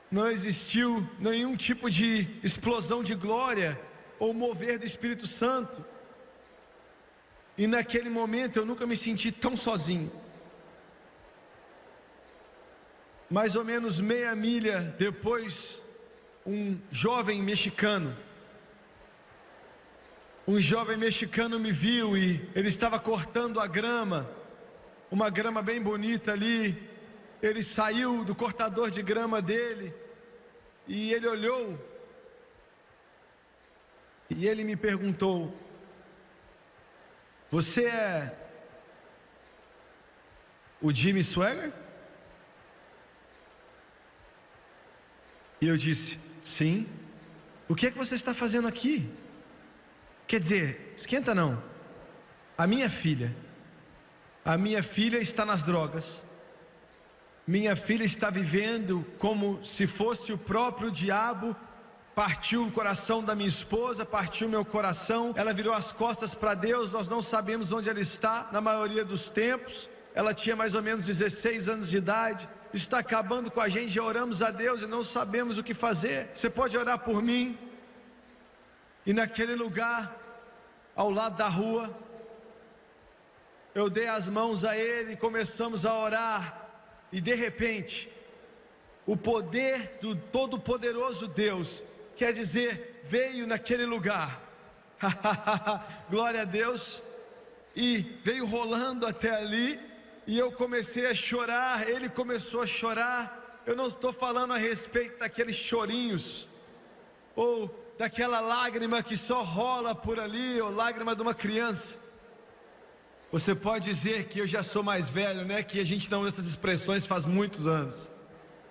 não existiu nenhum tipo de explosão de glória ou mover do Espírito Santo. E naquele momento eu nunca me senti tão sozinho. Mais ou menos meia milha depois, um jovem mexicano me viu, e ele estava cortando a grama, uma grama bem bonita ali. Ele saiu do cortador de grama dele e ele olhou e ele me perguntou: você é o Jimmy Swaggart? E eu disse: sim. O que é que você está fazendo aqui? Quer dizer, esquenta não. A minha filha está nas drogas. Minha filha está vivendo como se fosse o próprio diabo. Partiu o coração da minha esposa, partiu meu coração. Ela virou as costas para Deus. Nós não sabemos onde ela está na maioria dos tempos. Ela tinha mais ou menos 16 anos de idade. está acabando com a gente, já oramos a Deus e não sabemos o que fazer. Você pode orar por mim? E naquele lugar, ao lado da rua, eu dei as mãos a ele e começamos a orar. E de repente, o poder do Todo-Poderoso Deus, quer dizer, veio naquele lugar. Glória a Deus. E veio rolando até ali. E eu comecei a chorar, ele começou a chorar. Eu não estou falando a respeito daqueles chorinhos, ou daquela lágrima que só rola por ali, ou lágrima de uma criança. Você pode dizer que eu já sou mais velho, né? Que a gente não usa essas expressões faz muitos anos.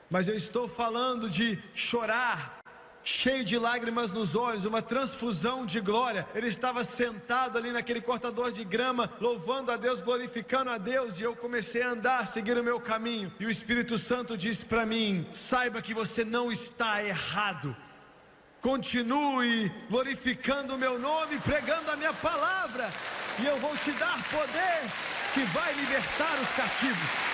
Mas eu estou falando de chorar, cheio de lágrimas nos olhos, uma transfusão de glória. Ele estava sentado ali naquele cortador de grama, louvando a Deus, glorificando a Deus, e eu comecei a andar, seguir o meu caminho, e o Espírito Santo disse para mim: saiba que você não está errado, continue glorificando o meu nome, pregando a minha palavra, e eu vou te dar poder que vai libertar os cativos.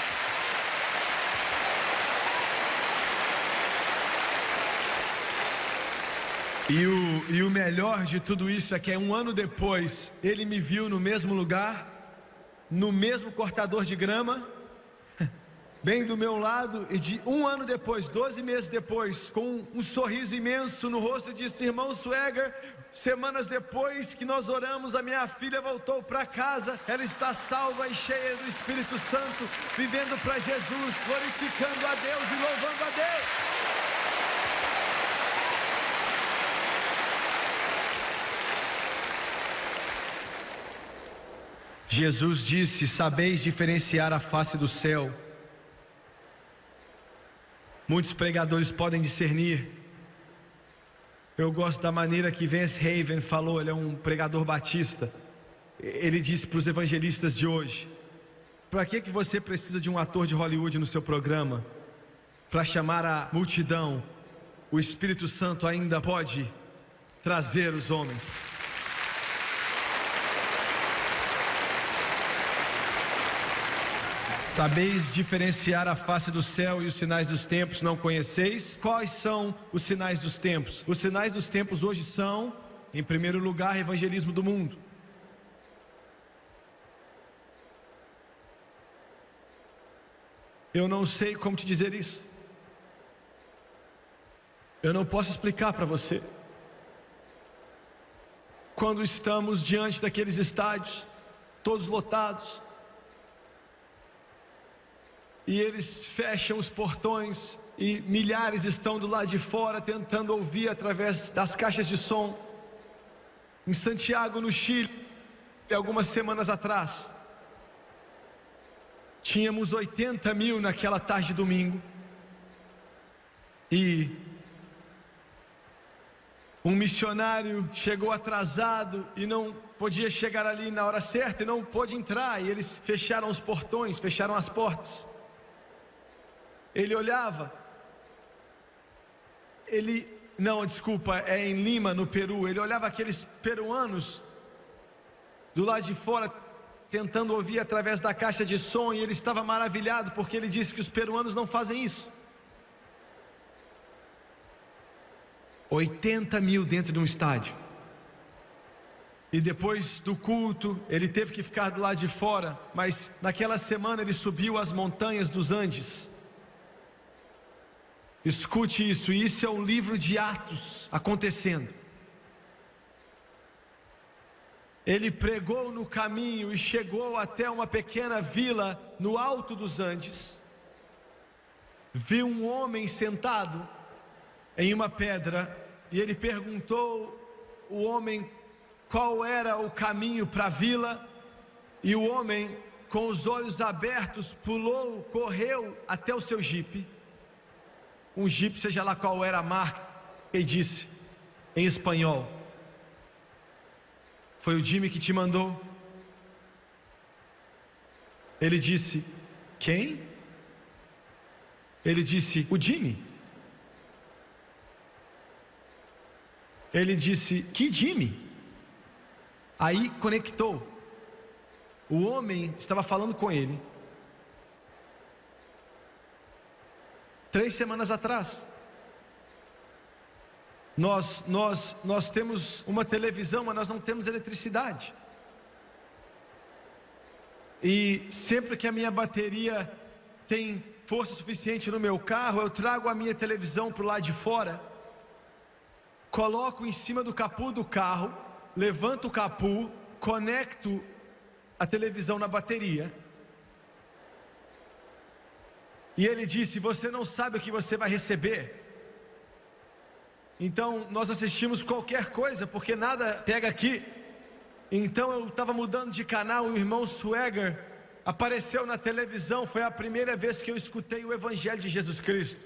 E o melhor de tudo isso é que um ano depois, ele me viu no mesmo lugar, no mesmo cortador de grama, bem do meu lado, e de um ano depois, 12 meses depois, com um sorriso imenso no rosto, disse: irmão Swagger, semanas depois que nós oramos, a minha filha voltou para casa, ela está salva e cheia do Espírito Santo, vivendo para Jesus, glorificando a Deus e louvando a Deus. Jesus disse: sabeis diferenciar a face do céu. Muitos pregadores podem discernir. Eu gosto da maneira que Vance Haven falou. Ele é um pregador batista. Ele disse para os evangelistas de hoje: para que você precisa de um ator de Hollywood no seu programa? Para chamar a multidão, o Espírito Santo ainda pode trazer os homens. Sabeis diferenciar a face do céu e os sinais dos tempos, não conheceis? Quais são os sinais dos tempos? Os sinais dos tempos hoje são, em primeiro lugar, evangelismo do mundo. Eu não sei como te dizer isso. Eu não posso explicar para você. Quando estamos diante daqueles estádios, todos lotados, e eles fecham os portões e milhares estão do lado de fora tentando ouvir através das caixas de som. Em Santiago, no Chile, algumas semanas atrás, tínhamos 80 mil naquela tarde de domingo, e um missionário chegou atrasado e não podia chegar ali na hora certa e não pôde entrar, e eles fecharam os portões, fecharam as portas. Ele olhava, é em Lima, no Peru. Ele olhava aqueles peruanos do lado de fora, tentando ouvir através da caixa de som, e ele estava maravilhado, porque ele disse que os peruanos não fazem isso. 80 mil dentro de um estádio. E depois do culto, ele teve que ficar do lado de fora, mas naquela semana ele subiu as montanhas dos Andes. Escute isso, e isso é um livro de Atos acontecendo. Ele pregou no caminho e chegou até uma pequena vila no alto dos Andes. Viu um homem sentado em uma pedra, e ele perguntou o homem qual era o caminho para a vila, e o homem, com os olhos abertos, pulou, correu até o seu jipe. Um jipe, seja lá qual era a marca, e disse em espanhol: foi o Jimmy que te mandou? Ele disse: quem? Ele disse: o Jimmy. Ele disse: que Jimmy? Aí conectou. O homem estava falando com ele. 3 semanas atrás. Nós temos uma televisão, mas nós não temos eletricidade. E sempre que a minha bateria tem força suficiente no meu carro, eu trago a minha televisão para o lado de fora, coloco em cima do capô do carro, levanto o capô, conecto a televisão na bateria. E ele disse: você não sabe o que você vai receber. Então nós assistimos qualquer coisa, porque nada pega aqui. Então eu estava mudando de canal e o irmão Swagger apareceu na televisão. Foi a primeira vez que eu escutei o Evangelho de Jesus Cristo.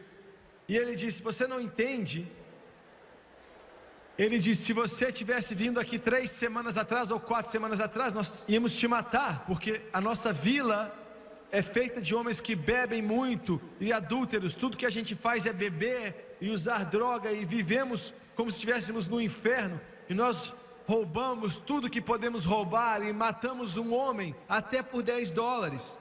E ele disse: você não entende? Ele disse: se você tivesse vindo aqui 3 semanas atrás ou 4 semanas atrás, nós íamos te matar, porque a nossa vila é feita de homens que bebem muito e adúlteros. Tudo que a gente faz é beber e usar droga, e vivemos como se estivéssemos no inferno. E nós roubamos tudo que podemos roubar e matamos um homem até por $10.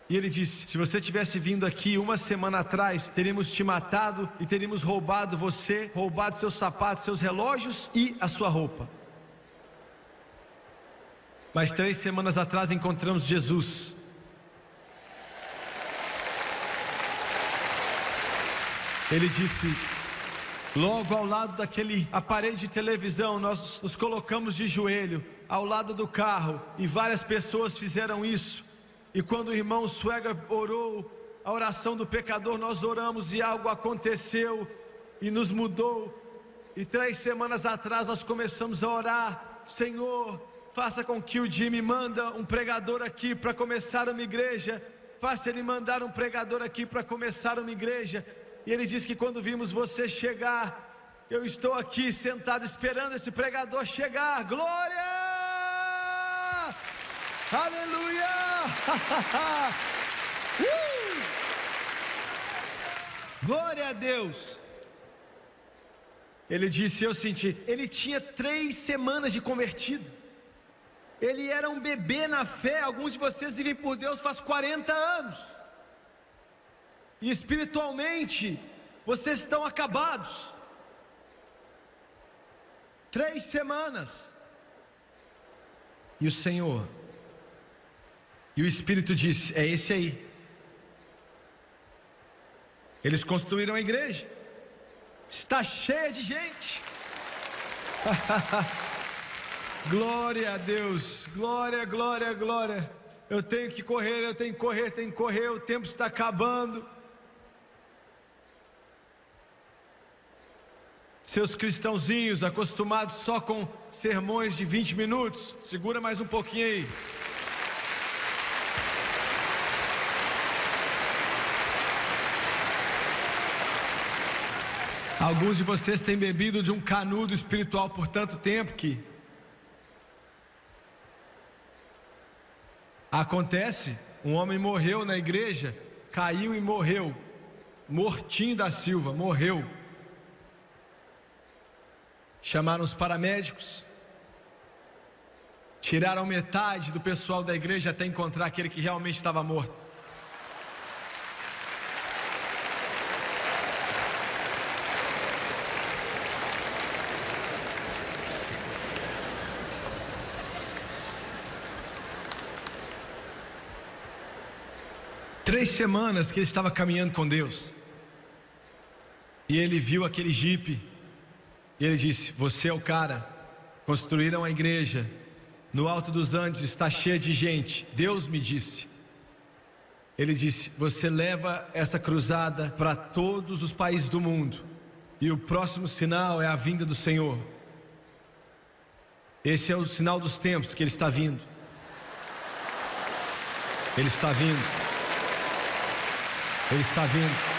E ele disse: se você tivesse vindo aqui 1 semana atrás, teríamos te matado e teríamos roubado você, roubado seus sapatos, seus relógios e a sua roupa. Mas 3 semanas atrás encontramos Jesus. Ele disse: logo ao lado daquele aparelho de televisão, nós nos colocamos de joelho ao lado do carro, e várias pessoas fizeram isso. E quando o irmão Swagger orou a oração do pecador, nós oramos e algo aconteceu e nos mudou. E 3 semanas atrás nós começamos a orar: Senhor, faça com que o Jimmy manda um pregador aqui para começar uma igreja. Faça ele mandar um pregador aqui para começar uma igreja. E ele disse que quando vimos você chegar, eu estou aqui sentado esperando esse pregador chegar. Glória! Aleluia! Glória a Deus! Ele disse, eu senti, ele tinha 3 semanas de convertido. Ele era um bebê na fé. Alguns de vocês vivem por Deus faz 40 anos. E espiritualmente, vocês estão acabados. 3 semanas. E o Senhor, e o Espírito disse: é esse aí. Eles construíram a igreja. Está cheia de gente. Glória a Deus. Glória, glória, glória. Eu tenho que correr, eu tenho que correr, tenho que correr. O tempo está acabando. Seus cristãozinhos acostumados só com sermões de 20 minutos, segura mais um pouquinho aí. Alguns de vocês têm bebido de um canudo espiritual por tanto tempo que acontece, um homem morreu na igreja, caiu e morreu, Mortinho da Silva, morreu. Chamaram os paramédicos, tiraram metade do pessoal da igreja até encontrar aquele que realmente estava morto. Três semanas que ele estava caminhando com Deus, e ele viu aquele jipe. E ele disse: você é o cara. Construíram a igreja no Alto dos Andes, está cheia de gente. Deus me disse. Ele disse: você leva essa cruzada para todos os países do mundo, e o próximo sinal é a vinda do Senhor. Esse é o sinal dos tempos, que Ele está vindo. Ele está vindo. Ele está vindo.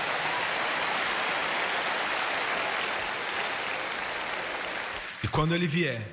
E quando Ele vier,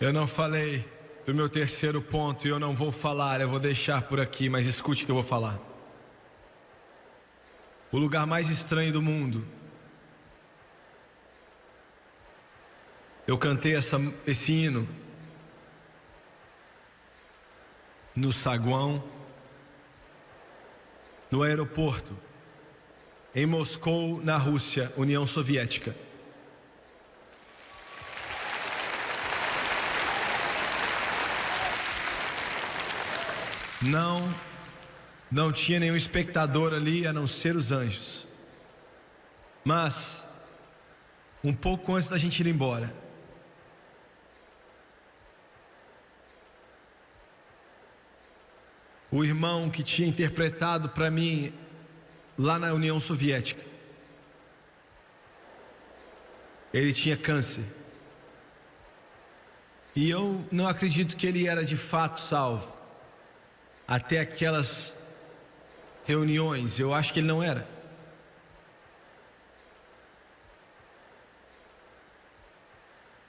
Eu não falei do meu terceiro ponto e eu não vou falar, eu vou deixar por aqui, mas escute o que eu vou falar. O lugar mais estranho do mundo. Eu cantei esse hino no saguão, no aeroporto, em Moscou, na Rússia, União Soviética. Não tinha nenhum espectador ali a não ser os anjos. Mas, um pouco antes da gente ir embora, o irmão que tinha interpretado para mim lá na União Soviética, ele tinha câncer. E eu não acredito que ele era de fato salvo. Até aquelas reuniões, eu acho que ele não era.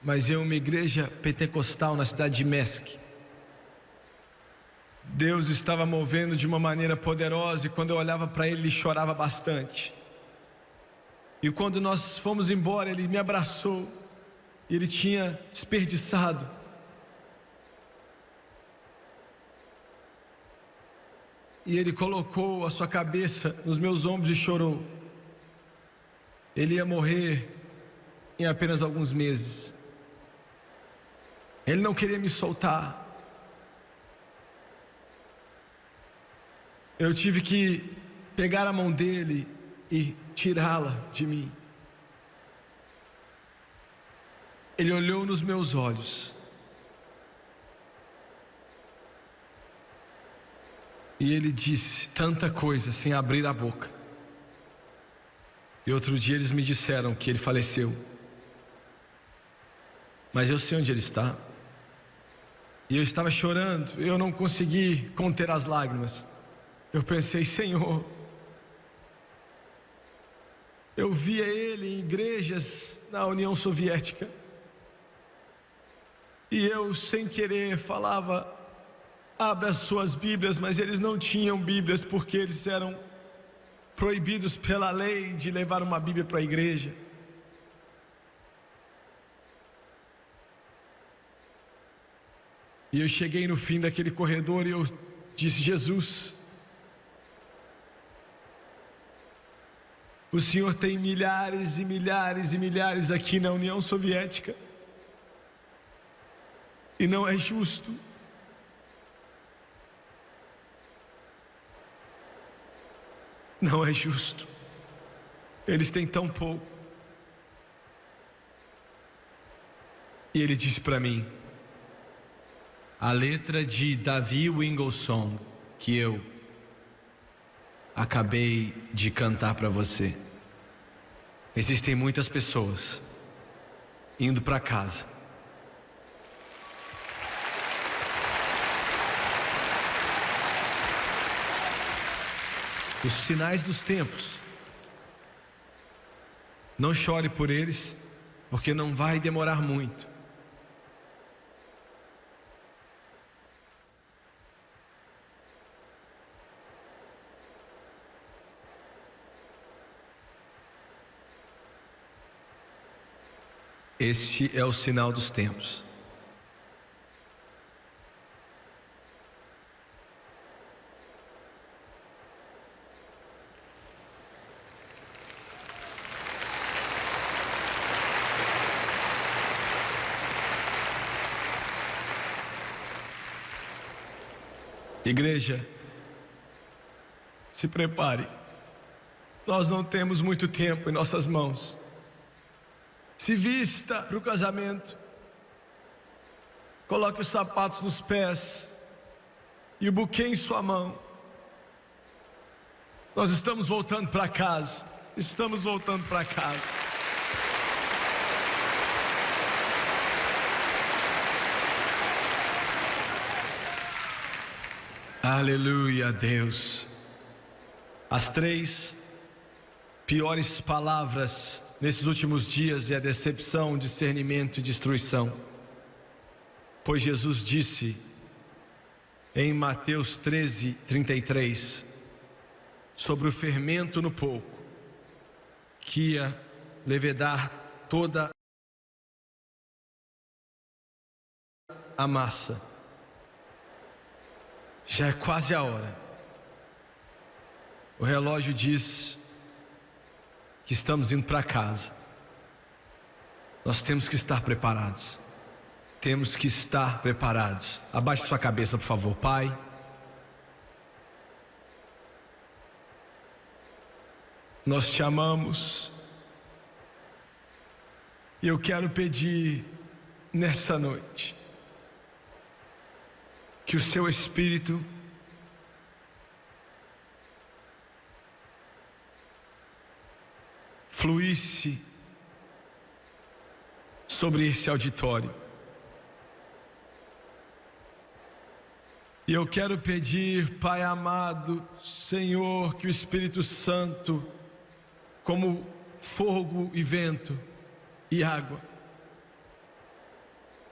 Mas em uma igreja pentecostal na cidade de Minsk, Deus estava movendo de uma maneira poderosa, e quando eu olhava para ele, ele chorava bastante. E quando nós fomos embora, ele me abraçou, e ele tinha desperdiçado e ele colocou a sua cabeça nos meus ombros e chorou. Ele ia morrer em apenas alguns meses. Ele não queria me soltar. Eu tive que pegar a mão dele e tirá-la de mim. Ele olhou nos meus olhos e ele disse tanta coisa sem abrir a boca. E outro dia eles me disseram que ele faleceu, mas eu sei onde ele está. E eu estava chorando, eu não consegui conter as lágrimas. Eu pensei: Senhor, eu via ele em igrejas na União Soviética, e eu, sem querer, falava: abra as suas Bíblias, mas eles não tinham Bíblias, porque eles eram proibidos pela lei de levar uma Bíblia para a igreja. E eu cheguei no fim daquele corredor e eu disse: Jesus, o Senhor tem milhares e milhares e milhares aqui na União Soviética, e não é justo. Não é justo. Eles têm tão pouco. E ele disse para mim a letra de Davi Winglesong, que eu acabei de cantar para você. Existem muitas pessoas indo para casa, os sinais dos tempos. Não chore por eles, porque não vai demorar muito. Este é o sinal dos tempos. Igreja, se prepare. Nós não temos muito tempo em nossas mãos. Se vista para o casamento. Coloque os sapatos nos pés e o buquê em sua mão. Nós estamos voltando para casa. Estamos voltando para casa. Aleluia a Deus. As 3 piores palavras nesses últimos dias é a decepção, discernimento e destruição. Pois Jesus disse em Mateus 13:33 sobre o fermento no pouco, que ia levedar toda a massa. Já é quase a hora. O relógio diz que estamos indo para casa. Nós temos que estar preparados. Temos que estar preparados. Abaixe sua cabeça, por favor. Pai, nós te amamos. E eu quero pedir nessa noite que o seu Espírito fluísse sobre esse auditório. E eu quero pedir, Pai amado, Senhor, que o Espírito Santo, como fogo e vento e água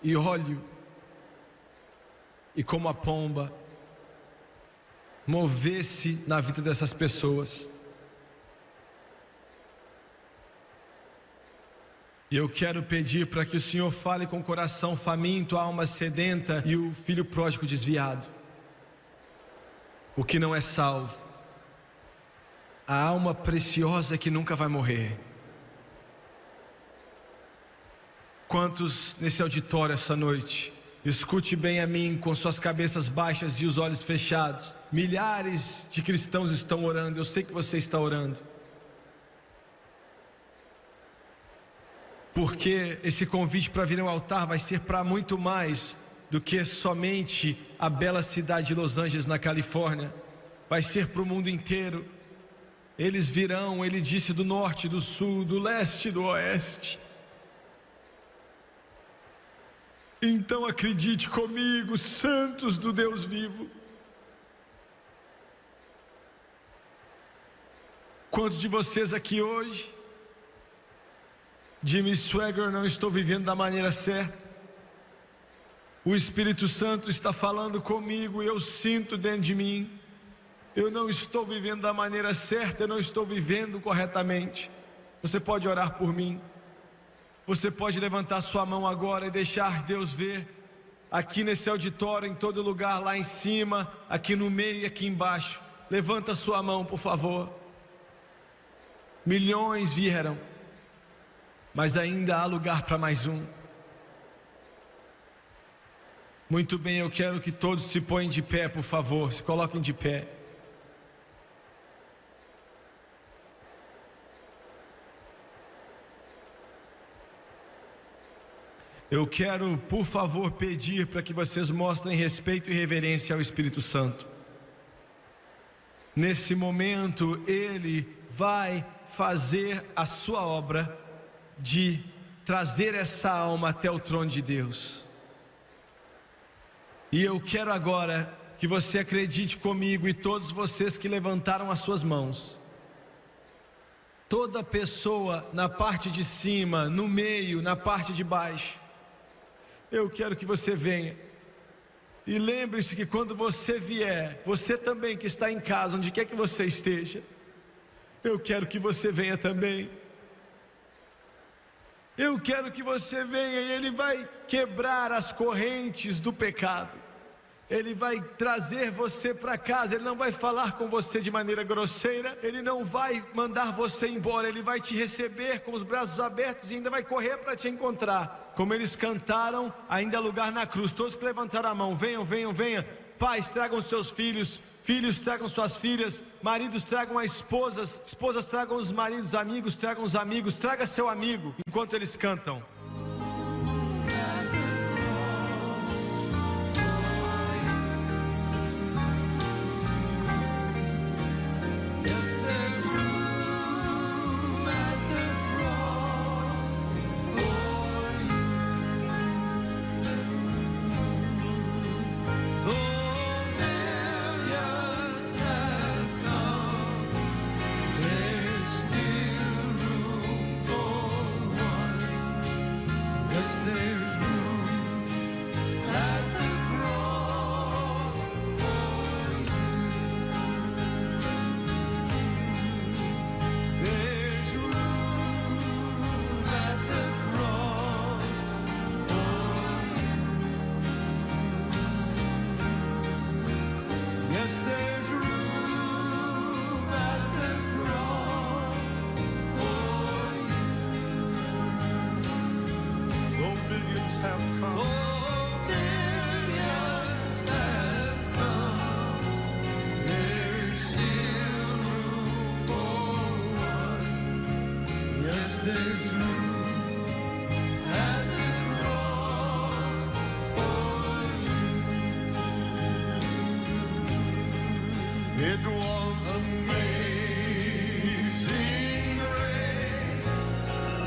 e óleo, e como a pomba, movesse na vida dessas pessoas. E eu quero pedir para que o Senhor fale com o coração faminto, a alma sedenta e o filho pródigo desviado, o que não é salvo, a alma preciosa que nunca vai morrer. Quantos nesse auditório essa noite, escute bem a mim, com suas cabeças baixas e os olhos fechados, milhares de cristãos estão orando, eu sei que você está orando, porque esse convite para vir ao altar vai ser para muito mais do que somente a bela cidade de Los Angeles, na Califórnia. Vai ser para o mundo inteiro. Eles virão, ele disse, do norte, do sul, do leste e do oeste. Então acredite comigo, santos do Deus vivo. Quantos de vocês aqui hoje, Jimmy Swaggart, não estou vivendo da maneira certa? O Espírito Santo está falando comigo e eu sinto dentro de mim, eu não estou vivendo da maneira certa, eu não estou vivendo corretamente. Você pode orar por mim? Você pode levantar sua mão agora e deixar Deus ver, aqui nesse auditório, em todo lugar, lá em cima, aqui no meio e aqui embaixo. Levanta sua mão, por favor. Milhões vieram, mas ainda há lugar para mais um. Muito bem, eu quero que todos se ponham de pé, por favor, se coloquem de pé. Eu quero, por favor, pedir para que vocês mostrem respeito e reverência ao Espírito Santo. Nesse momento, Ele vai fazer a sua obra de trazer essa alma até o trono de Deus. E eu quero agora que você acredite comigo e todos vocês que levantaram as suas mãos. Toda pessoa na parte de cima, no meio, na parte de baixo. Eu quero que você venha. E lembre-se que quando você vier, você também que está em casa, onde quer que você esteja, eu quero que você venha também. Eu quero que você venha e Ele vai quebrar as correntes do pecado. Ele vai trazer você para casa. Ele não vai falar com você de maneira grosseira. Ele não vai mandar você embora. Ele vai te receber com os braços abertos e ainda vai correr para te encontrar. Como eles cantaram, ainda há lugar na cruz. Todos que levantaram a mão, venham, venham, venham. Pais, tragam seus filhos. Filhos, tragam suas filhas. Maridos, tragam as esposas. Esposas, tragam os maridos. Amigos, tragam os amigos. Traga seu amigo enquanto eles cantam. It was amazing grace,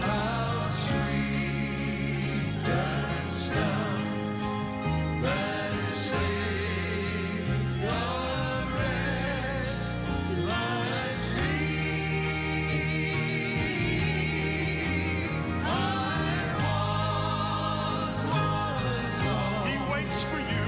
how sweet that sound that saved a wretch like me. I once was lost. He waits for you.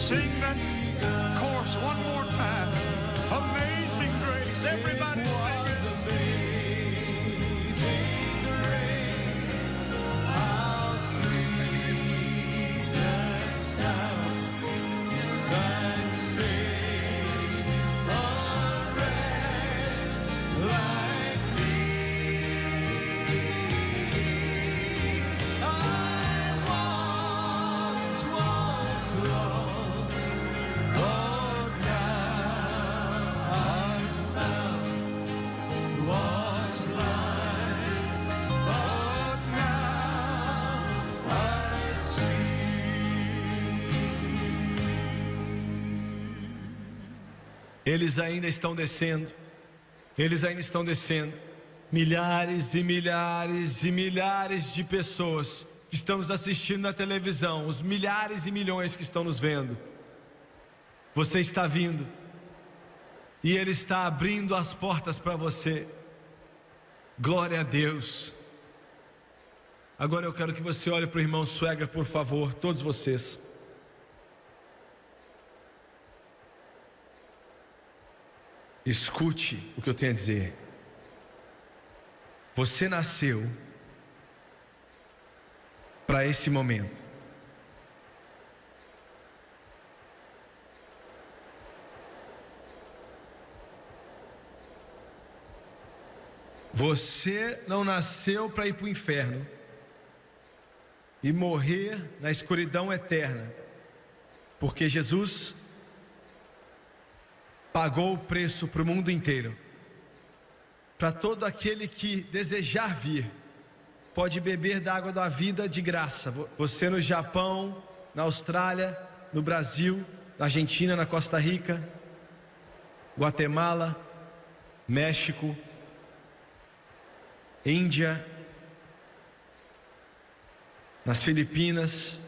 Sing that chorus one more time. Amazing grace. Everybody sing it. Amazing grace. How sweet that sound that saved a wretch like me. I once was lost, but now I'm found. Was blind, but now I see. Eles ainda estão descendo. Eles ainda estão descendo. Milhares e milhares e milhares de pessoas que estamos assistindo na televisão, os milhares e milhões que estão nos vendo. Você está vindo e Ele está abrindo as portas para você. Glória a Deus. Agora eu quero que você olhe para o irmão Swagger, por favor, todos vocês. Escute o que eu tenho a dizer. Você nasceu para esse momento. Você não nasceu para ir para o inferno e morrer na escuridão eterna, porque Jesus pagou o preço para o mundo inteiro. Para todo aquele que desejar vir, pode beber da água da vida de graça. Você no Japão, na Austrália, no Brasil, na Argentina, na Costa Rica, Guatemala, México, Índia, nas Filipinas,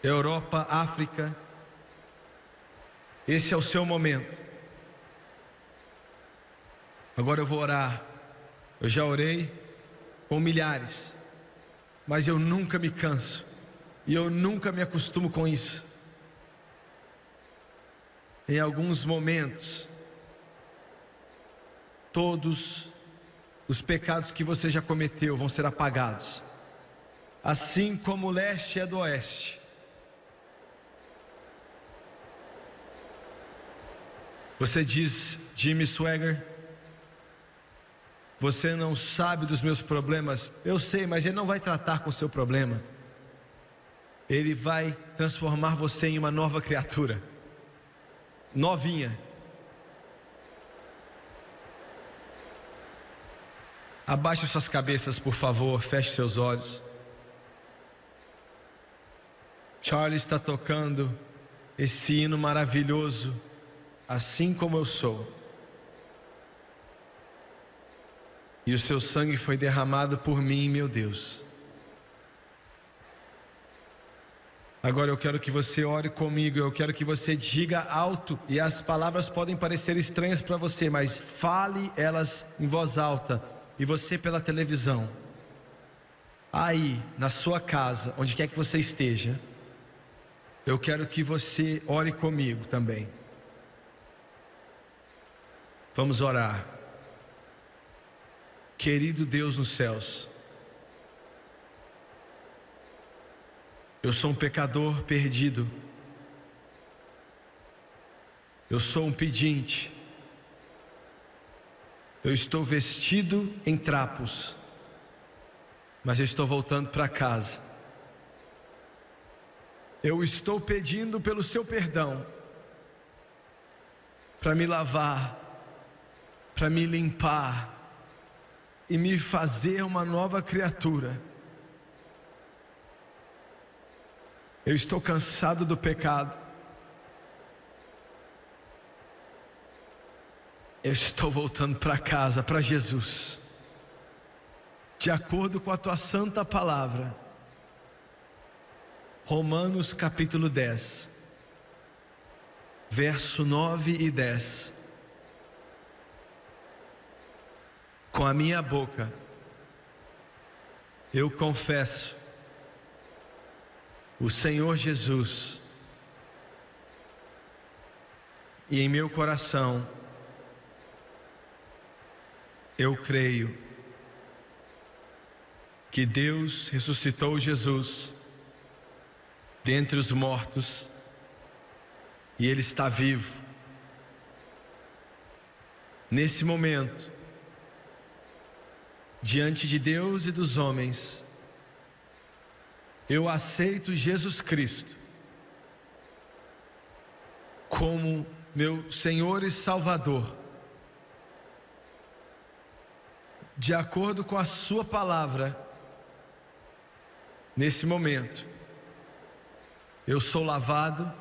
Europa, África. Esse é o seu momento. Agora eu vou orar. Eu já orei com milhares, mas eu nunca me canso e eu nunca me acostumo com isso. Em alguns momentos, todos os pecados que você já cometeu vão ser apagados, assim como o leste é do oeste. Você diz, Jimmy Swagger, Você não sabe dos meus problemas. Eu sei, mas Ele não vai tratar com o seu problema. Ele vai transformar você em uma nova criatura, novinha. Abaixe suas cabeças, por favor, feche seus olhos. Charlie está tocando esse hino maravilhoso, assim como eu sou. E o seu sangue foi derramado por mim, meu Deus. Agora eu quero que você ore comigo, eu quero que você diga alto, e as palavras podem parecer estranhas para você, mas fale elas em voz alta, e você pela televisão, aí na sua casa, onde quer que você esteja, eu quero que você ore comigo também. Vamos orar. Querido Deus nos céus, eu sou um pecador perdido, eu sou um pedinte, eu estou vestido em trapos, mas eu estou voltando para casa. Eu estou pedindo pelo seu perdão, para me lavar, para me limpar e me fazer uma nova criatura. Eu estou cansado do pecado. Eu estou voltando para casa, para Jesus, de acordo com a tua santa palavra. Romanos capítulo 10, verso 9 e 10. Com a minha boca eu confesso o Senhor Jesus, e em meu coração eu creio que Deus ressuscitou Jesus dentre os mortos, e Ele está vivo. Nesse momento, diante de Deus e dos homens, eu aceito Jesus Cristo como meu Senhor e Salvador, de acordo com a sua palavra. Nesse momento, eu sou lavado,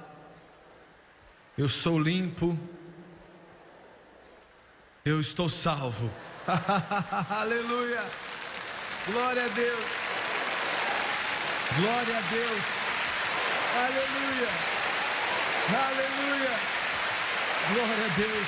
eu sou limpo, eu estou salvo. Aleluia, glória a Deus, glória a Deus, aleluia, aleluia, glória a Deus.